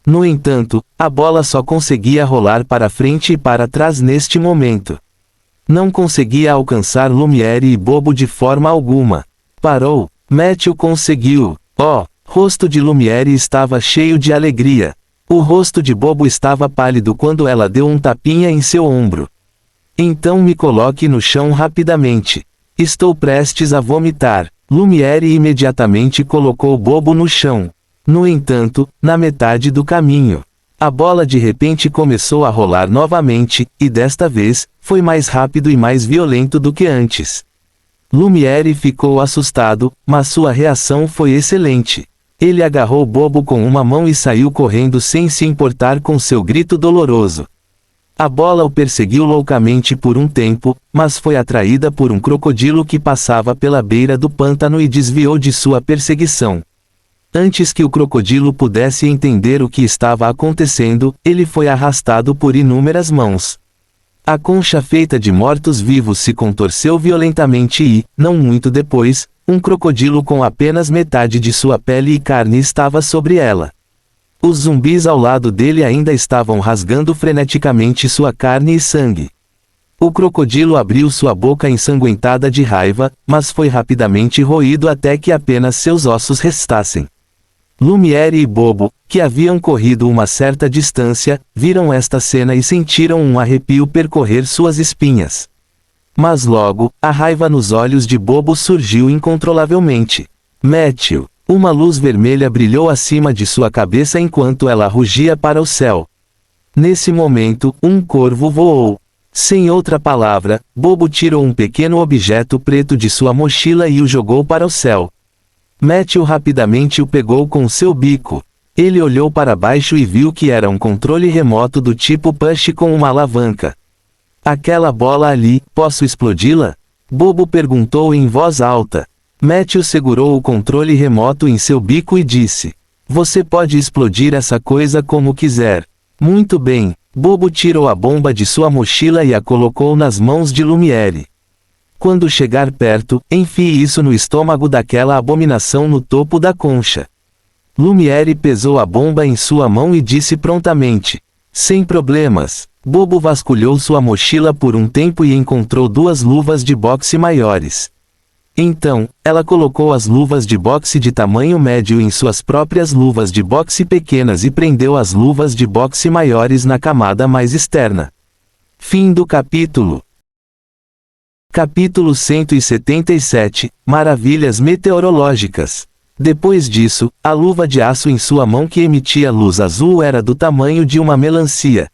No entanto, a bola só conseguia rolar para frente e para trás neste momento. Não conseguia alcançar Lumiere e Bobo de forma alguma. Parou. Matthew conseguiu. Rosto de Lumiere estava cheio de alegria. O rosto de Bobo estava pálido quando ela deu um tapinha em seu ombro. Então me coloque no chão rapidamente. Estou prestes a vomitar. Lumiere imediatamente colocou Bobo no chão. No entanto, na metade do caminho, a bola de repente começou a rolar novamente, e desta vez, foi mais rápido e mais violento do que antes. Lumiere ficou assustado, mas sua reação foi excelente. Ele agarrou Bobo com uma mão e saiu correndo sem se importar com seu grito doloroso. A bola o perseguiu loucamente por um tempo, mas foi atraída por um crocodilo que passava pela beira do pântano e desviou de sua perseguição. Antes que o crocodilo pudesse entender o que estava acontecendo, ele foi arrastado por inúmeras mãos. A concha feita de mortos-vivos se contorceu violentamente e, não muito depois, um crocodilo com apenas metade de sua pele e carne estava sobre ela. Os zumbis ao lado dele ainda estavam rasgando freneticamente sua carne e sangue. O crocodilo abriu sua boca ensanguentada de raiva, mas foi rapidamente roído até que apenas seus ossos restassem. Lumiere e Bobo, que haviam corrido uma certa distância, viram esta cena e sentiram um arrepio percorrer suas espinhas. Mas logo, a raiva nos olhos de Bobo surgiu incontrolavelmente. Matthew. Uma luz vermelha brilhou acima de sua cabeça enquanto ela rugia para o céu. Nesse momento, um corvo voou. Sem outra palavra, Bobo tirou um pequeno objeto preto de sua mochila e o jogou para o céu. Matthew rapidamente o pegou com seu bico. Ele olhou para baixo e viu que era um controle remoto do tipo push com uma alavanca. Aquela bola ali, posso explodi-la? Bobo perguntou em voz alta. Matthew segurou o controle remoto em seu bico e disse: "Você pode explodir essa coisa como quiser." Muito bem. Bobo tirou a bomba de sua mochila e a colocou nas mãos de Lumiere. Quando chegar perto, enfie isso no estômago daquela abominação no topo da concha. Lumiere pesou a bomba em sua mão e disse prontamente: "Sem problemas." Bobo vasculhou sua mochila por um tempo e encontrou 2 luvas de boxe maiores. Então, ela colocou as luvas de boxe de tamanho médio em suas próprias luvas de boxe pequenas e prendeu as luvas de boxe maiores na camada mais externa. Fim do capítulo. Capítulo 177 – Maravilhas meteorológicas. Depois disso, a luva de aço em sua mão que emitia luz azul era do tamanho de uma melancia.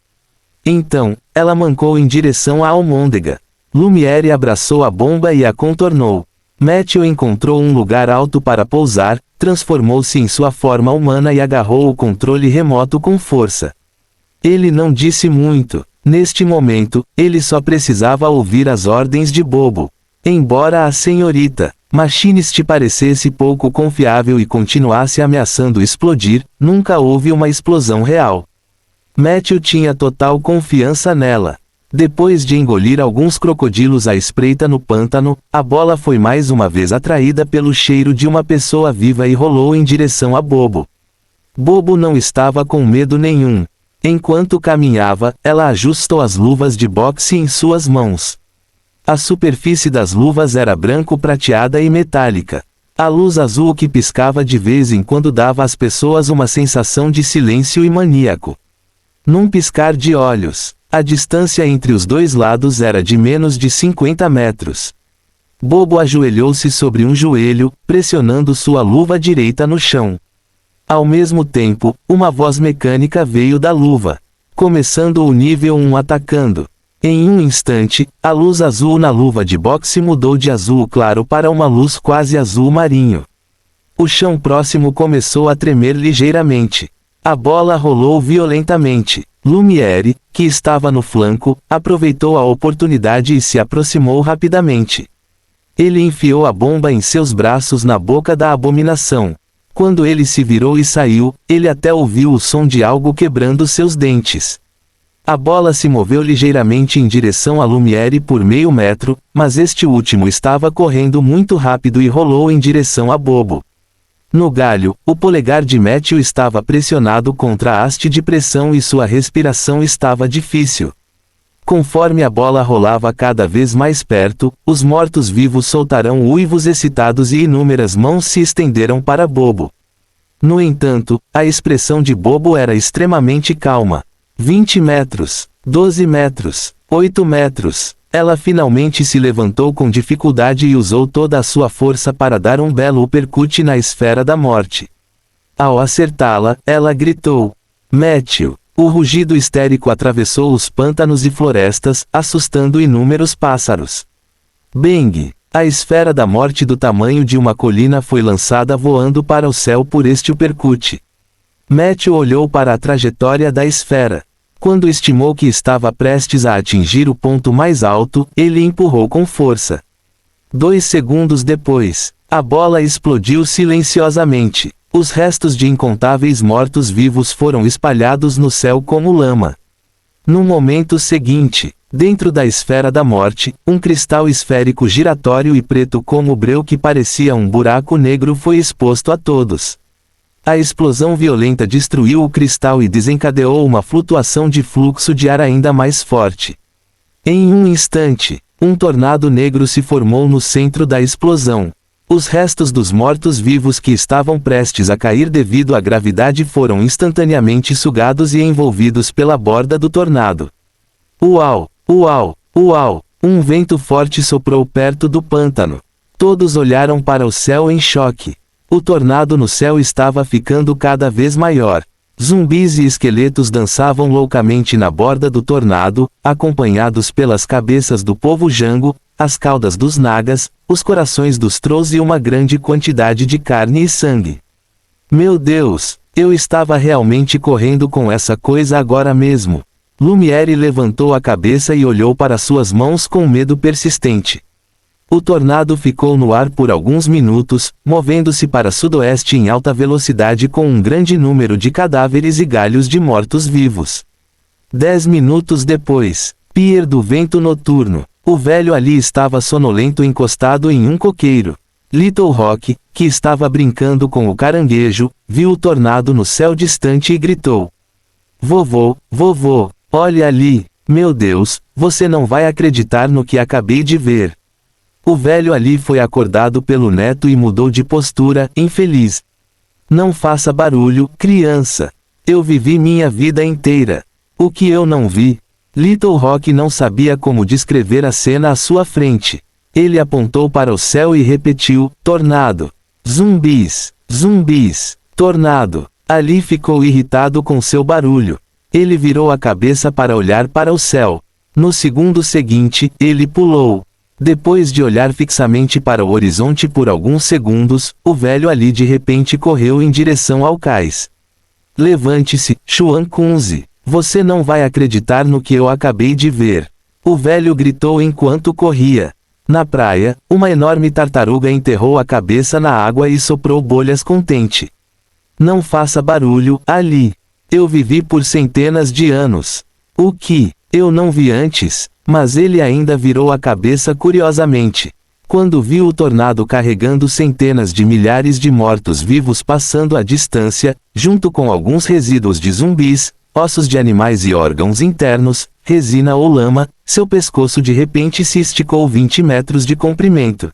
Então, ela mancou em direção à almôndega. Lumiere abraçou a bomba e a contornou. Matthew encontrou um lugar alto para pousar, transformou-se em sua forma humana e agarrou o controle remoto com força. Ele não disse muito. Neste momento, ele só precisava ouvir as ordens de Bobo. Embora a senhorita Machinist parecesse pouco confiável e continuasse ameaçando explodir, nunca houve uma explosão real. Matthew tinha total confiança nela. Depois de engolir alguns crocodilos à espreita no pântano, a bola foi mais uma vez atraída pelo cheiro de uma pessoa viva e rolou em direção a Bobo. Bobo não estava com medo nenhum. Enquanto caminhava, ela ajustou as luvas de boxe em suas mãos. A superfície das luvas era branco-prateada e metálica. A luz azul que piscava de vez em quando dava às pessoas uma sensação de silêncio e maníaco. Num piscar de olhos, a distância entre os dois lados era de menos de 50 metros. Bobo ajoelhou-se sobre um joelho, pressionando sua luva direita no chão. Ao mesmo tempo, uma voz mecânica veio da luva. Começando o nível 1 atacando. Em um instante, a luz azul na luva de boxe mudou de azul claro para uma luz quase azul marinho. O chão próximo começou a tremer ligeiramente. A bola rolou violentamente. Lumiere, que estava no flanco, aproveitou a oportunidade e se aproximou rapidamente. Ele enfiou a bomba em seus braços na boca da abominação. Quando ele se virou e saiu, ele até ouviu o som de algo quebrando seus dentes. A bola se moveu ligeiramente em direção a Lumiere por meio metro, mas este último estava correndo muito rápido e rolou em direção a Bobo. No galho, o polegar de Matthew estava pressionado contra a haste de pressão e sua respiração estava difícil. Conforme a bola rolava cada vez mais perto, os mortos-vivos soltaram uivos excitados e inúmeras mãos se estenderam para Bobo. No entanto, a expressão de Bobo era extremamente calma. 20 metros, 12 metros, 8 metros. Ela finalmente se levantou com dificuldade e usou toda a sua força para dar um belo uppercut na esfera da morte. Ao acertá-la, ela gritou: Matthew! O rugido histérico atravessou os pântanos e florestas, assustando inúmeros pássaros. Bang! A esfera da morte do tamanho de uma colina foi lançada voando para o céu por este uppercut. Matthew olhou para a trajetória da esfera. Quando estimou que estava prestes a atingir o ponto mais alto, ele empurrou com força. 2 segundos depois, a bola explodiu silenciosamente. Os restos de incontáveis mortos-vivos foram espalhados no céu como lama. No momento seguinte, dentro da esfera da morte, um cristal esférico giratório e preto como breu que parecia um buraco negro foi exposto a todos. A explosão violenta destruiu o cristal e desencadeou uma flutuação de fluxo de ar ainda mais forte. Em um instante, um tornado negro se formou no centro da explosão. Os restos dos mortos-vivos que estavam prestes a cair devido à gravidade foram instantaneamente sugados e envolvidos pela borda do tornado. Uau! Uau! Uau! Um vento forte soprou perto do pântano. Todos olharam para o céu em choque. O tornado no céu estava ficando cada vez maior. Zumbis e esqueletos dançavam loucamente na borda do tornado, acompanhados pelas cabeças do povo Jango, as caudas dos nagas, os corações dos trolls e uma grande quantidade de carne e sangue. Meu Deus, eu estava realmente correndo com essa coisa agora mesmo. Lumiere levantou a cabeça e olhou para suas mãos com medo persistente. O tornado ficou no ar por alguns minutos, movendo-se para sudoeste em alta velocidade com um grande número de cadáveres e galhos de mortos-vivos. 10 minutos depois, Pier do vento noturno. O velho ali estava sonolento encostado em um coqueiro. Little Rock, que estava brincando com o caranguejo, viu o tornado no céu distante e gritou: Vovô, vovô, olha ali, meu Deus, você não vai acreditar no que acabei de ver. O velho ali foi acordado pelo neto e mudou de postura, infeliz. Não faça barulho, criança. Eu vivi minha vida inteira. O que eu não vi? Little Rock não sabia como descrever a cena à sua frente. Ele apontou para o céu e repetiu: tornado. Zumbis, zumbis, tornado. Ali ficou irritado com seu barulho. Ele virou a cabeça para olhar para o céu. No segundo seguinte, ele pulou. Depois de olhar fixamente para o horizonte por alguns segundos, o velho ali de repente correu em direção ao cais. Levante-se, Xuan Kunze. Você não vai acreditar no que eu acabei de ver. O velho gritou enquanto corria. Na praia, uma enorme tartaruga enterrou a cabeça na água e soprou bolhas contente. Não faça barulho, ali. Eu vivi por centenas de anos. O que? Eu não vi antes, mas ele ainda virou a cabeça curiosamente. Quando viu o tornado carregando centenas de milhares de mortos-vivos passando à distância, junto com alguns resíduos de zumbis, ossos de animais e órgãos internos, resina ou lama, seu pescoço de repente se esticou 20 metros de comprimento.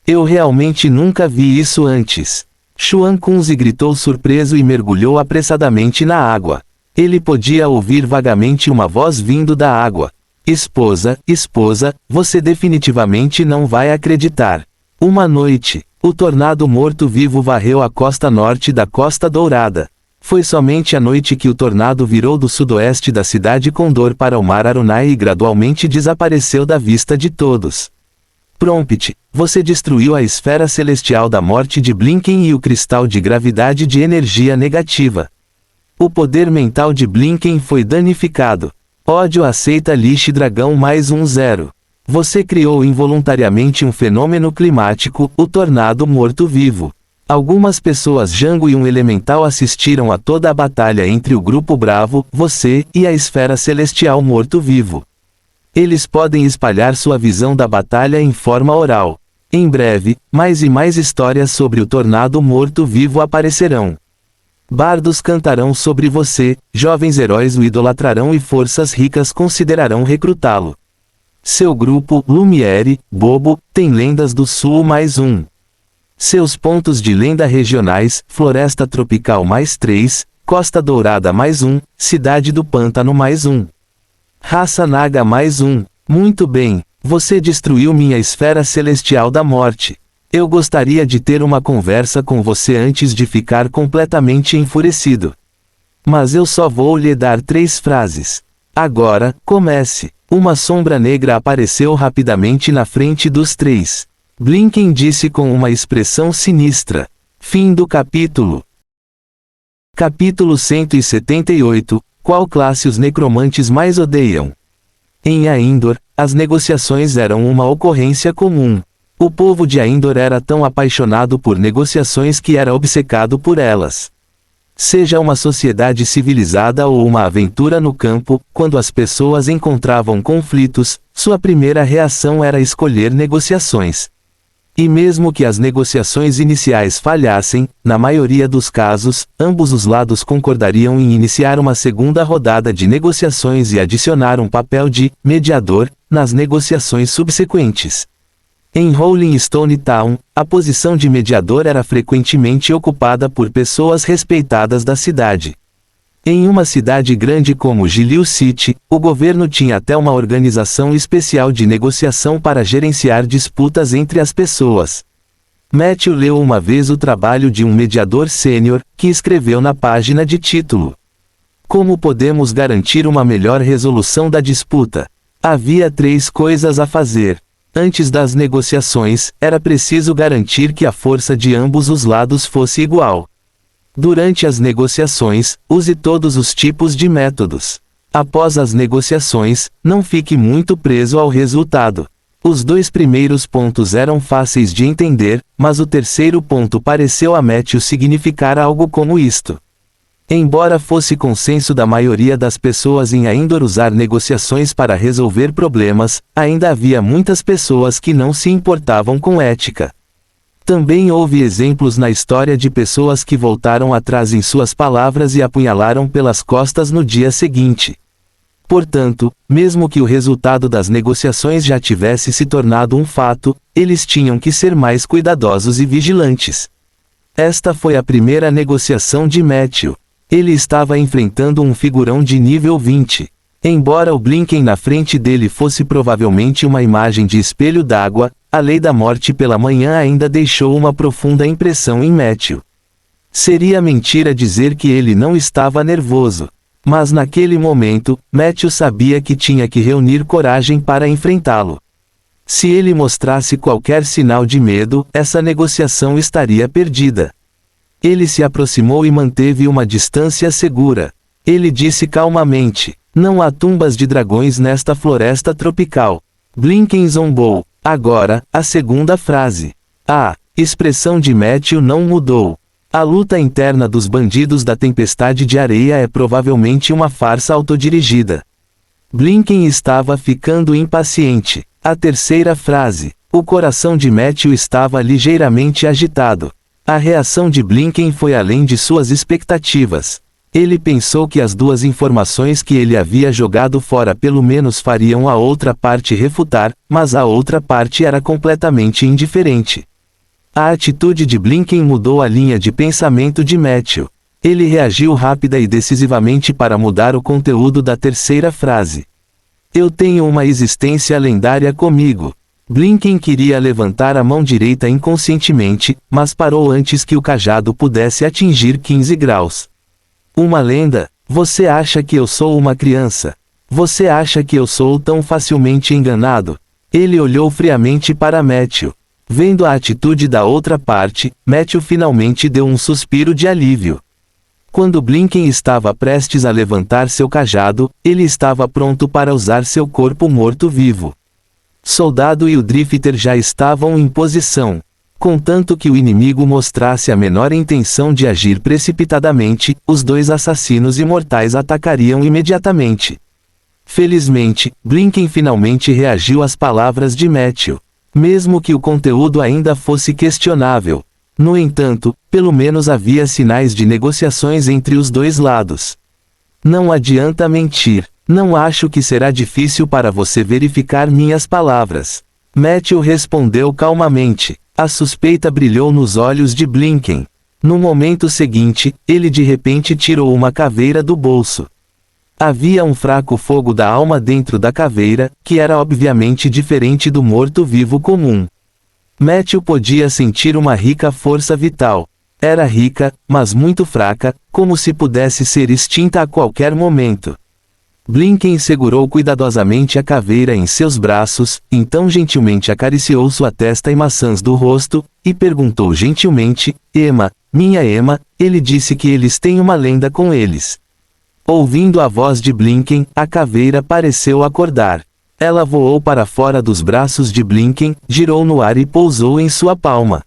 Eu realmente nunca vi isso antes. Xuan Kunze gritou surpreso e mergulhou apressadamente na água. Ele podia ouvir vagamente uma voz vindo da água. Esposa, esposa, você definitivamente não vai acreditar. Uma noite, o tornado morto-vivo varreu a costa norte da Costa Dourada. Foi somente à noite que o tornado virou do sudoeste da cidade Condor para o mar Arunai e gradualmente desapareceu da vista de todos. Prompt, você destruiu a esfera celestial da morte de Blinken e o cristal de gravidade de energia negativa. O poder mental de Blinken foi danificado. Ódio aceita lixe dragão mais 10. Você criou involuntariamente um fenômeno climático, o tornado morto-vivo. Algumas pessoas Jango e um elemental assistiram a toda a batalha entre o grupo Bravo, você, e a esfera celestial morto-vivo. Eles podem espalhar sua visão da batalha em forma oral. Em breve, mais e mais histórias sobre o tornado morto-vivo aparecerão. Bardos cantarão sobre você, jovens heróis o idolatrarão e forças ricas considerarão recrutá-lo. Seu grupo, Lumiere, Bobo, tem lendas do sul mais 1. Seus pontos de lenda regionais, Floresta Tropical mais 3, Costa Dourada mais 1, Cidade do Pântano mais 1. Raça Naga mais 1. Muito bem, você destruiu minha esfera celestial da morte. Eu gostaria de ter uma conversa com você antes de ficar completamente enfurecido. Mas eu só vou lhe dar 3 frases. Agora, comece. Uma sombra negra apareceu rapidamente na frente dos 3. Blinken disse com uma expressão sinistra. Fim do capítulo. Capítulo 178. Qual classe os necromantes mais odeiam? Em Aindor, as negociações eram uma ocorrência comum. O povo de Aindor era tão apaixonado por negociações que era obcecado por elas. Seja uma sociedade civilizada ou uma aventura no campo, quando as pessoas encontravam conflitos, sua primeira reação era escolher negociações. E mesmo que as negociações iniciais falhassem, na maioria dos casos, ambos os lados concordariam em iniciar uma segunda rodada de negociações e adicionar um papel de mediador nas negociações subsequentes. Em Rolling Stone Town, a posição de mediador era frequentemente ocupada por pessoas respeitadas da cidade. Em uma cidade grande como Gilil City, o governo tinha até uma organização especial de negociação para gerenciar disputas entre as pessoas. Matthew leu uma vez o trabalho de um mediador sênior, que escreveu na página de título: Como podemos garantir uma melhor resolução da disputa? Havia 3 coisas a fazer. Antes das negociações, era preciso garantir que a força de ambos os lados fosse igual. Durante as negociações, use todos os tipos de métodos. Após as negociações, não fique muito preso ao resultado. Os 2 primeiros pontos eram fáceis de entender, mas o terceiro ponto pareceu a Matthew significar algo como isto. Embora fosse consenso da maioria das pessoas em Aindor usar negociações para resolver problemas, ainda havia muitas pessoas que não se importavam com ética. Também houve exemplos na história de pessoas que voltaram atrás em suas palavras e apunhalaram pelas costas no dia seguinte. Portanto, mesmo que o resultado das negociações já tivesse se tornado um fato, eles tinham que ser mais cuidadosos e vigilantes. Esta foi a primeira negociação de Matthew. Ele estava enfrentando um figurão de nível 20. Embora o Blinken na frente dele fosse provavelmente uma imagem de espelho d'água, a lei da morte pela manhã ainda deixou uma profunda impressão em Matthew. Seria mentira dizer que ele não estava nervoso. Mas naquele momento, Matthew sabia que tinha que reunir coragem para enfrentá-lo. Se ele mostrasse qualquer sinal de medo, essa negociação estaria perdida. Ele se aproximou e manteve uma distância segura. Ele disse calmamente: Não há tumbas de dragões nesta floresta tropical. Blinken zombou. Agora, a segunda frase. A expressão de Matthew não mudou. A luta interna dos bandidos da tempestade de areia é provavelmente uma farsa autodirigida. Blinken estava ficando impaciente. A terceira frase. O coração de Matthew estava ligeiramente agitado. A reação de Blinken foi além de suas expectativas. Ele pensou que as 2 informações que ele havia jogado fora pelo menos fariam a outra parte refutar, mas a outra parte era completamente indiferente. A atitude de Blinken mudou a linha de pensamento de Matthew. Ele reagiu rápida e decisivamente para mudar o conteúdo da terceira frase. Eu tenho uma existência lendária comigo. Blinken queria levantar a mão direita inconscientemente, mas parou antes que o cajado pudesse atingir 15 graus. Uma lenda? Você acha que eu sou uma criança? Você acha que eu sou tão facilmente enganado? Ele olhou friamente para Matthew. Vendo a atitude da outra parte, Matthew finalmente deu um suspiro de alívio. Quando Blinken estava prestes a levantar seu cajado, ele estava pronto para usar seu corpo morto-vivo. Soldado e o Drifter já estavam em posição. Contanto que o inimigo mostrasse a menor intenção de agir precipitadamente, os dois assassinos imortais atacariam imediatamente. Felizmente, Blinken finalmente reagiu às palavras de Matthew. Mesmo que o conteúdo ainda fosse questionável. No entanto, pelo menos havia sinais de negociações entre os dois lados. Não adianta mentir. Não acho que será difícil para você verificar minhas palavras. Matthew respondeu calmamente. A suspeita brilhou nos olhos de Blinken. No momento seguinte, ele de repente tirou uma caveira do bolso. Havia um fraco fogo da alma dentro da caveira, que era obviamente diferente do morto-vivo comum. Matthew podia sentir uma rica força vital. Era rica, mas muito fraca, como se pudesse ser extinta a qualquer momento. Blinken segurou cuidadosamente a caveira em seus braços, então gentilmente acariciou sua testa e maçãs do rosto, e perguntou gentilmente, Emma, minha Emma, ele disse que eles têm uma lenda com eles. Ouvindo a voz de Blinken, a caveira pareceu acordar. Ela voou para fora dos braços de Blinken, girou no ar e pousou em sua palma.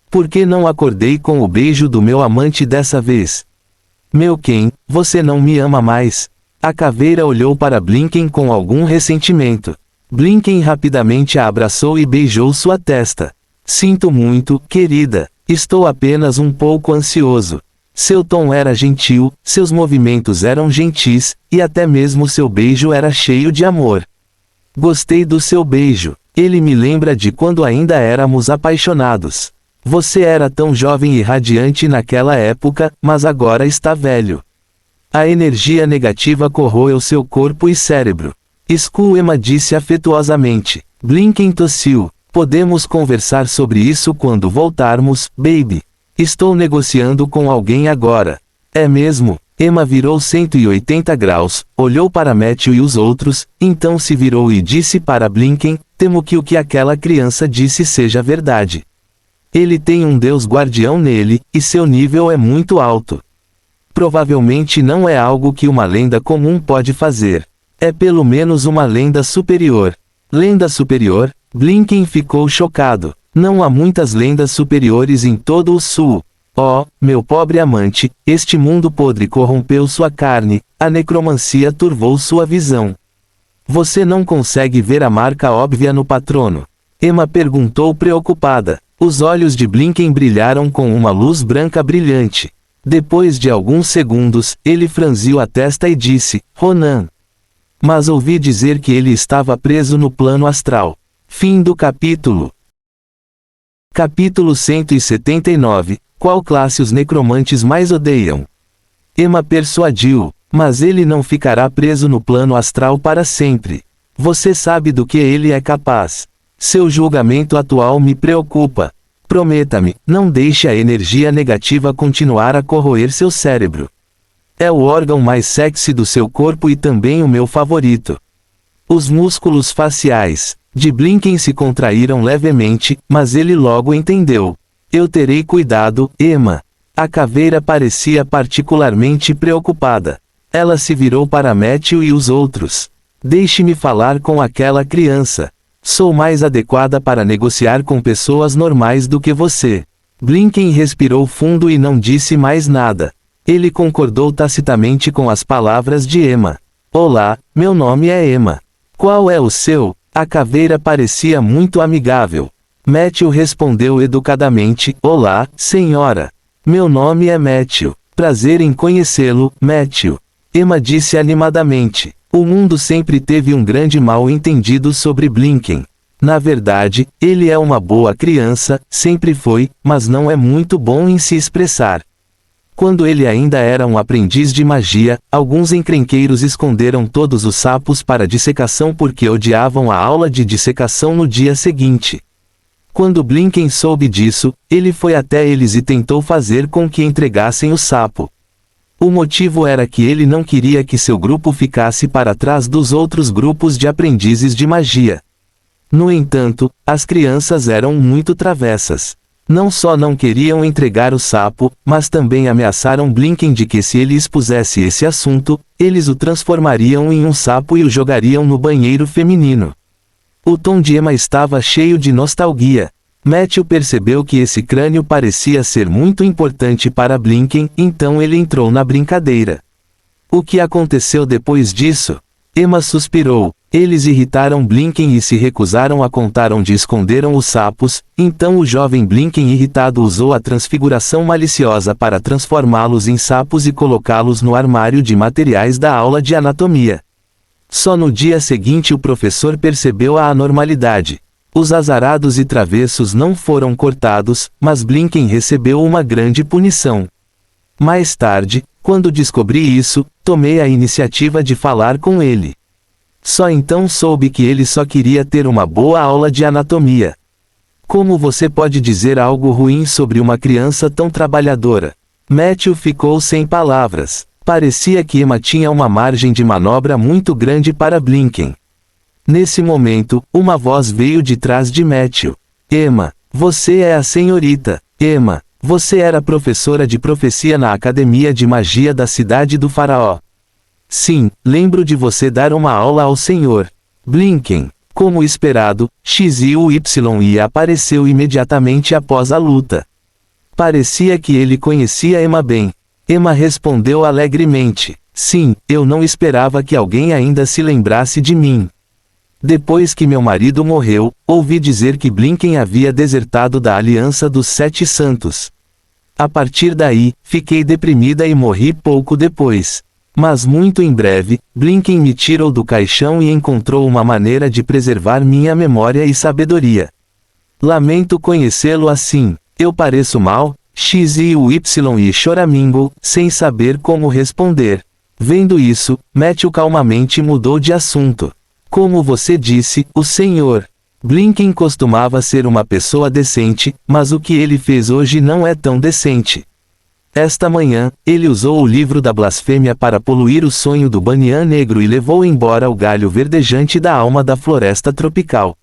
Por que não acordei com o beijo do meu amante dessa vez? Meu Ken, você não me ama mais. A caveira olhou para Blinken com algum ressentimento. Blinken rapidamente a abraçou e beijou sua testa. Sinto muito, querida. Estou apenas um pouco ansioso. Seu tom era gentil, seus movimentos eram gentis, e até mesmo seu beijo era cheio de amor. Gostei do seu beijo. Ele me lembra de quando ainda éramos apaixonados. Você era tão jovem e radiante naquela época, mas agora está velho. A energia negativa corroeu seu corpo e cérebro. Emma disse afetuosamente. Blinken tossiu. Podemos conversar sobre isso quando voltarmos, baby. Estou negociando com alguém agora. É mesmo? Emma virou 180 graus, olhou para Matthew e os outros, então se virou e disse para Blinken, temo que o que aquela criança disse seja verdade. Ele tem um Deus guardião nele, e seu nível é muito alto. Provavelmente não é algo que uma lenda comum pode fazer. É pelo menos uma lenda superior. Lenda superior? Blinken ficou chocado. Não há muitas lendas superiores em todo o sul. Oh, meu pobre amante, este mundo podre corrompeu sua carne, a necromancia turvou sua visão. Você não consegue ver a marca óbvia no patrono? Emma perguntou preocupada. Os olhos de Blinken brilharam com uma luz branca brilhante. Depois de alguns segundos, ele franziu a testa e disse, Ronan. Mas ouvi dizer que ele estava preso no plano astral. Fim do capítulo. Capítulo 179. Qual classe os necromantes mais odeiam? Emma persuadiu, mas ele não ficará preso no plano astral para sempre. Você sabe do que ele é capaz. Seu julgamento atual me preocupa. Prometa-me, não deixe a energia negativa continuar a corroer seu cérebro. É o órgão mais sexy do seu corpo e também o meu favorito. Os músculos faciais de Blinken se contraíram levemente, mas ele logo entendeu. Eu terei cuidado, Emma. A caveira parecia particularmente preocupada. Ela se virou para Matthew e os outros. Deixe-me falar com aquela criança. Sou mais adequada para negociar com pessoas normais do que você. Blinken respirou fundo e não disse mais nada. Ele concordou tacitamente com as palavras de Emma. Olá, meu nome é Emma. Qual é o seu? A caveira parecia muito amigável. Matthew respondeu educadamente, Olá, senhora. Meu nome é Matthew. Prazer em conhecê-lo, Matthew. Emma disse animadamente. O mundo sempre teve um grande mal-entendido sobre Blinken. Na verdade, ele é uma boa criança, sempre foi, mas não é muito bom em se expressar. Quando ele ainda era um aprendiz de magia, alguns encrenqueiros esconderam todos os sapos para dissecação porque odiavam a aula de dissecação no dia seguinte. Quando Blinken soube disso, ele foi até eles e tentou fazer com que entregassem o sapo. O motivo era que ele não queria que seu grupo ficasse para trás dos outros grupos de aprendizes de magia. No entanto, as crianças eram muito travessas. Não só não queriam entregar o sapo, mas também ameaçaram Blinken de que se ele expusesse esse assunto, eles o transformariam em um sapo e o jogariam no banheiro feminino. O tom de Emma estava cheio de nostalgia. Matthew percebeu que esse crânio parecia ser muito importante para Blinken, então ele entrou na brincadeira. O que aconteceu depois disso? Emma suspirou. Eles irritaram Blinken e se recusaram a contar onde esconderam os sapos, então o jovem Blinken irritado usou a transfiguração maliciosa para transformá-los em sapos e colocá-los no armário de materiais da aula de anatomia. Só no dia seguinte o professor percebeu a anormalidade. Os azarados e travessos não foram cortados, mas Blinken recebeu uma grande punição. Mais tarde, quando descobri isso, tomei a iniciativa de falar com ele. Só então soube que ele só queria ter uma boa aula de anatomia. Como você pode dizer algo ruim sobre uma criança tão trabalhadora? Matthew ficou sem palavras. Parecia que Emma tinha uma margem de manobra muito grande para Blinken. Nesse momento, uma voz veio de trás de Matthew. Emma, você é a senhorita. Emma, você era professora de profecia na Academia de Magia da Cidade do Faraó. Sim, lembro de você dar uma aula ao senhor Blinken. Como esperado, XYY apareceu imediatamente após a luta. Parecia que ele conhecia Emma bem. Emma respondeu alegremente. Sim, eu não esperava que alguém ainda se lembrasse de mim. Depois que meu marido morreu, ouvi dizer que Blinken havia desertado da Aliança dos Sete Santos. A partir daí, fiquei deprimida e morri pouco depois. Mas muito em breve, Blinken me tirou do caixão e encontrou uma maneira de preservar minha memória e sabedoria. Lamento conhecê-lo assim. Eu pareço mal? XYY e choramingo, sem saber como responder. Vendo isso, Matthew calmamente mudou de assunto. Como você disse, o senhor Blinken costumava ser uma pessoa decente, mas o que ele fez hoje não é tão decente. Esta manhã, ele usou o livro da blasfêmia para poluir o sonho do Banyan Negro e levou embora o galho verdejante da alma da floresta tropical.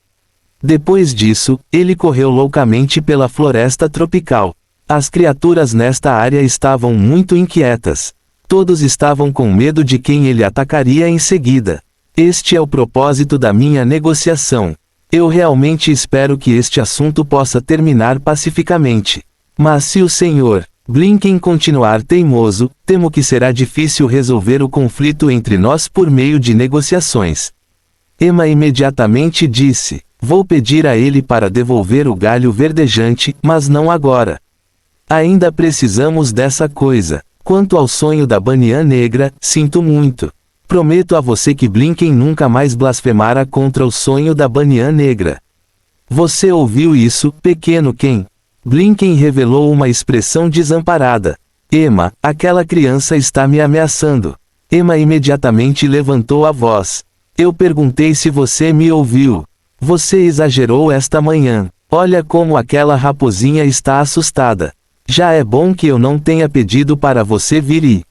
Depois disso, ele correu loucamente pela floresta tropical. As criaturas nesta área estavam muito inquietas. Todos estavam com medo de quem ele atacaria em seguida. Este é o propósito da minha negociação. Eu realmente espero que este assunto possa terminar pacificamente. Mas se o senhor Blinken continuar teimoso, temo que será difícil resolver o conflito entre nós por meio de negociações. Emma imediatamente disse: vou pedir a ele para devolver o galho verdejante, mas não agora. Ainda precisamos dessa coisa. Quanto ao sonho da Banyan Negra, sinto muito. Prometo a você que Blinken nunca mais blasfemará contra o sonho da Banyan Negra. Você ouviu isso, pequeno Ken? Blinken revelou uma expressão desamparada. Emma, aquela criança está me ameaçando. Emma imediatamente levantou a voz. Eu perguntei se você me ouviu. Você exagerou esta manhã. Olha como aquela raposinha está assustada. Já é bom que eu não tenha pedido para você vir e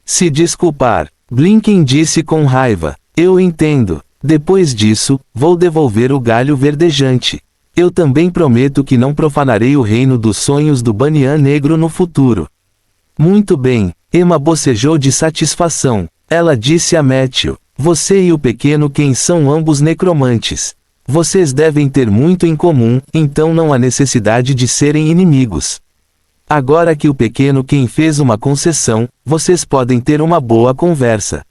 se desculpar. Blinken disse com raiva. Eu entendo. Depois disso, vou devolver o galho verdejante. Eu também prometo que não profanarei o reino dos sonhos do Banyan Negro no futuro. Muito bem. Emma bocejou de satisfação. Ela disse a Matthew: você e o pequeno Ken são ambos necromantes. Vocês devem ter muito em comum, então não há necessidade de serem inimigos. Agora que o pequeno Ken fez uma concessão, vocês podem ter uma boa conversa.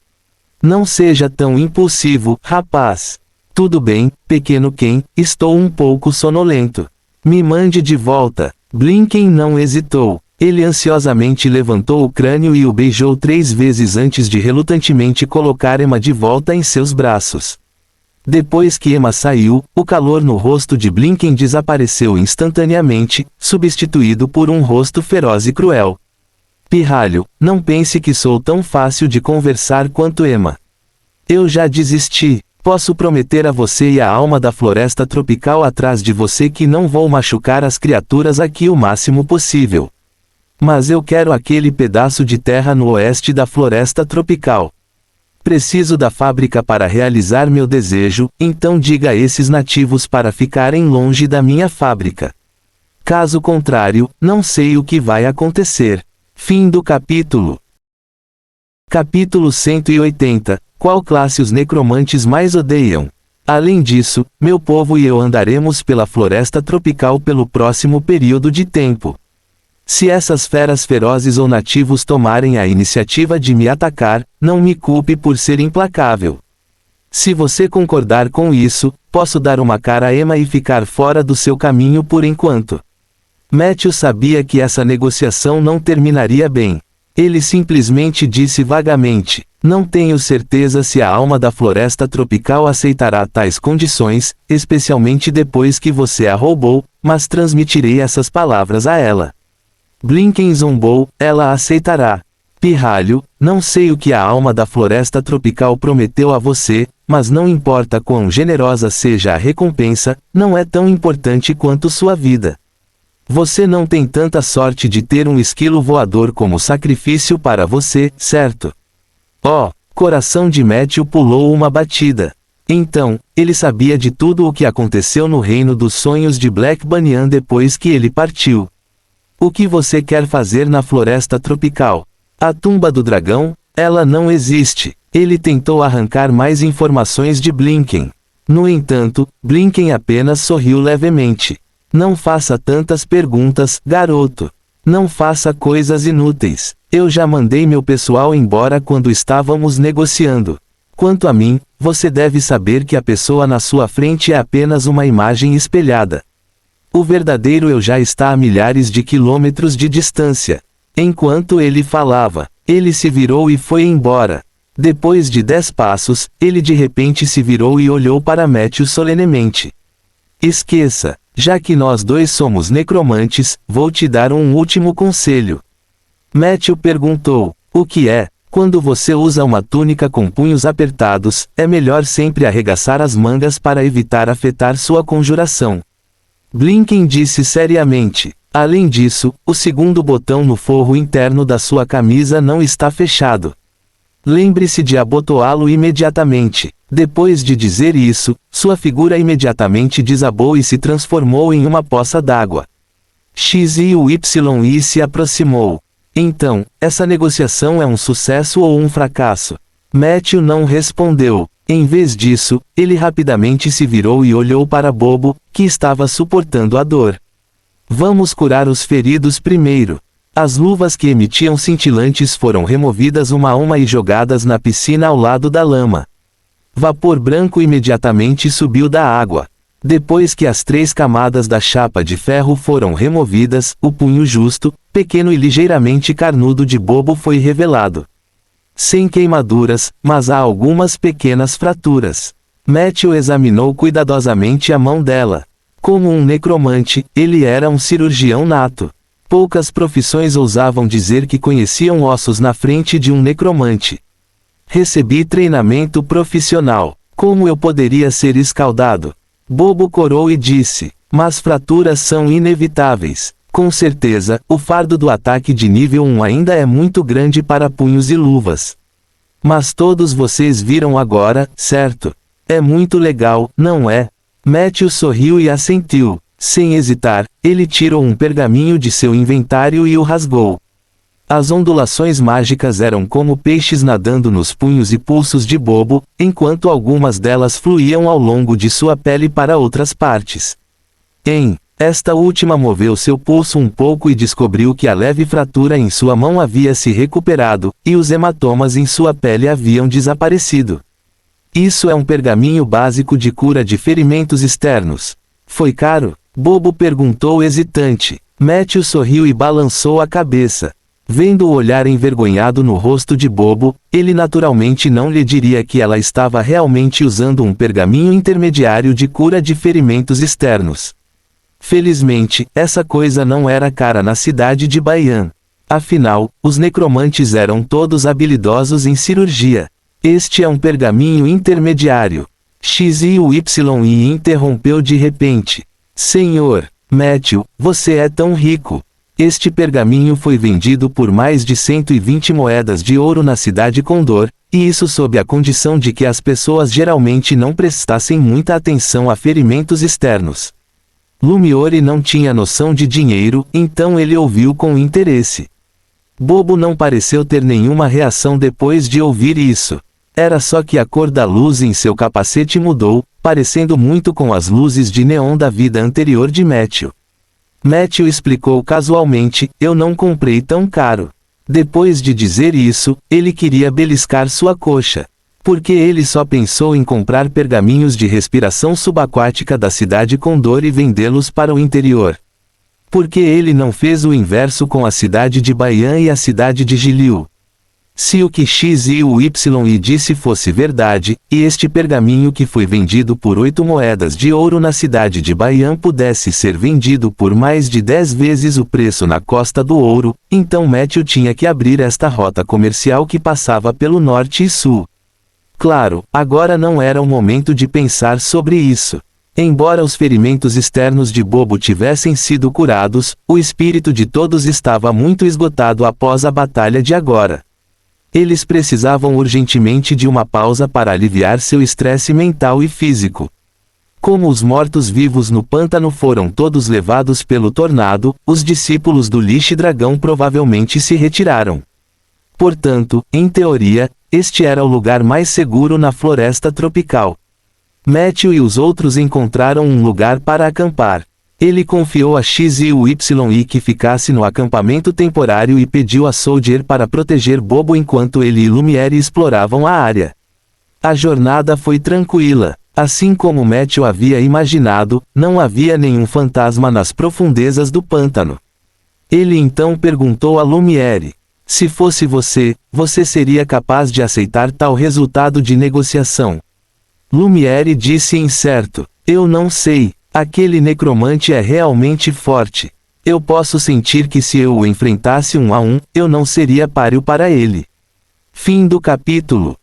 Não seja tão impulsivo, rapaz. Tudo bem, pequeno Ken, estou um pouco sonolento. Me mande de volta. Blinken não hesitou. Ele ansiosamente levantou o crânio e o beijou 3 vezes antes de relutantemente colocar Emma de volta em seus braços. Depois que Emma saiu, o calor no rosto de Blinken desapareceu instantaneamente, substituído por um rosto feroz e cruel. Pirralho, não pense que sou tão fácil de conversar quanto Emma. Eu já desisti. Posso prometer a você e à alma da floresta tropical atrás de você que não vou machucar as criaturas aqui o máximo possível. Mas eu quero aquele pedaço de terra no oeste da floresta tropical. Preciso da fábrica para realizar meu desejo, então diga a esses nativos para ficarem longe da minha fábrica. Caso contrário, não sei o que vai acontecer. Fim do capítulo. Capítulo 180. Qual classe os necromantes mais odeiam? Além disso, meu povo e eu andaremos pela floresta tropical pelo próximo período de tempo. Se essas feras ferozes ou nativos tomarem a iniciativa de me atacar, não me culpe por ser implacável. Se você concordar com isso, posso dar uma cara ema e ficar fora do seu caminho por enquanto. Matthew sabia que essa negociação não terminaria bem. Ele simplesmente disse vagamente: não tenho certeza se a alma da floresta tropical aceitará tais condições, especialmente depois que você a roubou, mas transmitirei essas palavras a ela. Blinken zombou: ela aceitará. Pirralho, não sei o que a alma da floresta tropical prometeu a você, mas não importa quão generosa seja a recompensa, não é tão importante quanto sua vida. Você não tem tanta sorte de ter um esquilo voador como sacrifício para você, certo? Oh, coração de Matthew pulou uma batida. Então, ele sabia de tudo o que aconteceu no reino dos sonhos de Black Banyan depois que ele partiu. O que você quer fazer na floresta tropical? A tumba do dragão? Ela não existe. Ele tentou arrancar mais informações de Blinken. No entanto, Blinken apenas sorriu levemente. Não faça tantas perguntas, garoto. Não faça coisas inúteis. Eu já mandei meu pessoal embora quando estávamos negociando. Quanto a mim, você deve saber que a pessoa na sua frente é apenas uma imagem espelhada. O verdadeiro eu já está a milhares de quilômetros de distância. Enquanto ele falava, ele se virou e foi embora. Depois de 10 passos, ele de repente se virou e olhou para Matthew solenemente. Esqueça, já que nós dois somos necromantes, vou te dar um último conselho. Matthew perguntou: o que é? Quando você usa uma túnica com punhos apertados, é melhor sempre arregaçar as mangas para evitar afetar sua conjuração. Blinken disse seriamente. Além disso, o segundo botão no forro interno da sua camisa não está fechado. Lembre-se de abotoá-lo imediatamente. Depois de dizer isso, sua figura imediatamente desabou e se transformou em uma poça d'água. XYI se aproximou. Então, essa negociação é um sucesso ou um fracasso? Matthew não respondeu. Em vez disso, ele rapidamente se virou e olhou para Bobo, que estava suportando a dor. Vamos curar os feridos primeiro. As luvas que emitiam cintilantes foram removidas uma a uma e jogadas na piscina ao lado da lama. Vapor branco imediatamente subiu da água. Depois que as 3 camadas da chapa de ferro foram removidas, o punho justo, pequeno e ligeiramente carnudo de Bobo foi revelado. Sem queimaduras, mas há algumas pequenas fraturas. Matthew examinou cuidadosamente a mão dela. Como um necromante, ele era um cirurgião nato. Poucas profissões ousavam dizer que conheciam ossos na frente de um necromante. Recebi treinamento profissional. Como eu poderia ser escaldado? Bobo corou e disse. Mas fraturas são inevitáveis. Com certeza, o fardo do ataque de nível 1 ainda é muito grande para punhos e luvas. Mas todos vocês viram agora, certo? É muito legal, não é? Matthew sorriu e assentiu. Sem hesitar, ele tirou um pergaminho de seu inventário e o rasgou. As ondulações mágicas eram como peixes nadando nos punhos e pulsos de Bobo, enquanto algumas delas fluíam ao longo de sua pele para outras partes. Esta última moveu seu pulso um pouco e descobriu que a leve fratura em sua mão havia se recuperado, e os hematomas em sua pele haviam desaparecido. Isso é um pergaminho básico de cura de ferimentos externos. Foi caro? Bobo perguntou hesitante. Matthew sorriu e balançou a cabeça. Vendo o olhar envergonhado no rosto de Bobo, ele naturalmente não lhe diria que ela estava realmente usando um pergaminho intermediário de cura de ferimentos externos. Felizmente, essa coisa não era cara na cidade de Baian. Afinal, os necromantes eram todos habilidosos em cirurgia. Este é um pergaminho intermediário. XYI interrompeu de repente. Senhor, Matthew, você é tão rico. Este pergaminho foi vendido por mais de 120 moedas de ouro na cidade Condor, e isso sob a condição de que as pessoas geralmente não prestassem muita atenção a ferimentos externos. Lumiore não tinha noção de dinheiro, então ele ouviu com interesse. Bobo não pareceu ter nenhuma reação depois de ouvir isso. Era só que a cor da luz em seu capacete mudou, parecendo muito com as luzes de neon da vida anterior de Matthew. Matthew explicou casualmente: eu não comprei tão caro. Depois de dizer isso, ele queria beliscar sua coxa. Porque ele só pensou em comprar pergaminhos de respiração subaquática da cidade Condor e vendê-los para o interior. Porque ele não fez o inverso com a cidade de Baian e a cidade de Giliu. Se o que X e o Y disse fosse verdade, e este pergaminho que foi vendido por 8 moedas de ouro na cidade de Baian pudesse ser vendido por mais de 10 vezes o preço na Costa do Ouro, então Matthew tinha que abrir esta rota comercial que passava pelo norte e sul. Claro, agora não era o momento de pensar sobre isso. Embora os ferimentos externos de Bobo tivessem sido curados, o espírito de todos estava muito esgotado após a batalha de agora. Eles precisavam urgentemente de uma pausa para aliviar seu estresse mental e físico. Como os mortos-vivos no pântano foram todos levados pelo tornado, os discípulos do Lixe-Dragão provavelmente se retiraram. Portanto, em teoria, este era o lugar mais seguro na floresta tropical. Matthew e os outros encontraram um lugar para acampar. Ele confiou a X e o Y que ficasse no acampamento temporário e pediu a Soldier para proteger Bobo enquanto ele e Lumiere exploravam a área. A jornada foi tranquila. Assim como Matthew havia imaginado, não havia nenhum fantasma nas profundezas do pântano. Ele então perguntou a Lumiere: se fosse você, você seria capaz de aceitar tal resultado de negociação? Lumiere disse incerto: eu não sei. Aquele necromante é realmente forte. Eu posso sentir que se eu o enfrentasse 1 a 1, eu não seria páreo para ele. Fim do capítulo.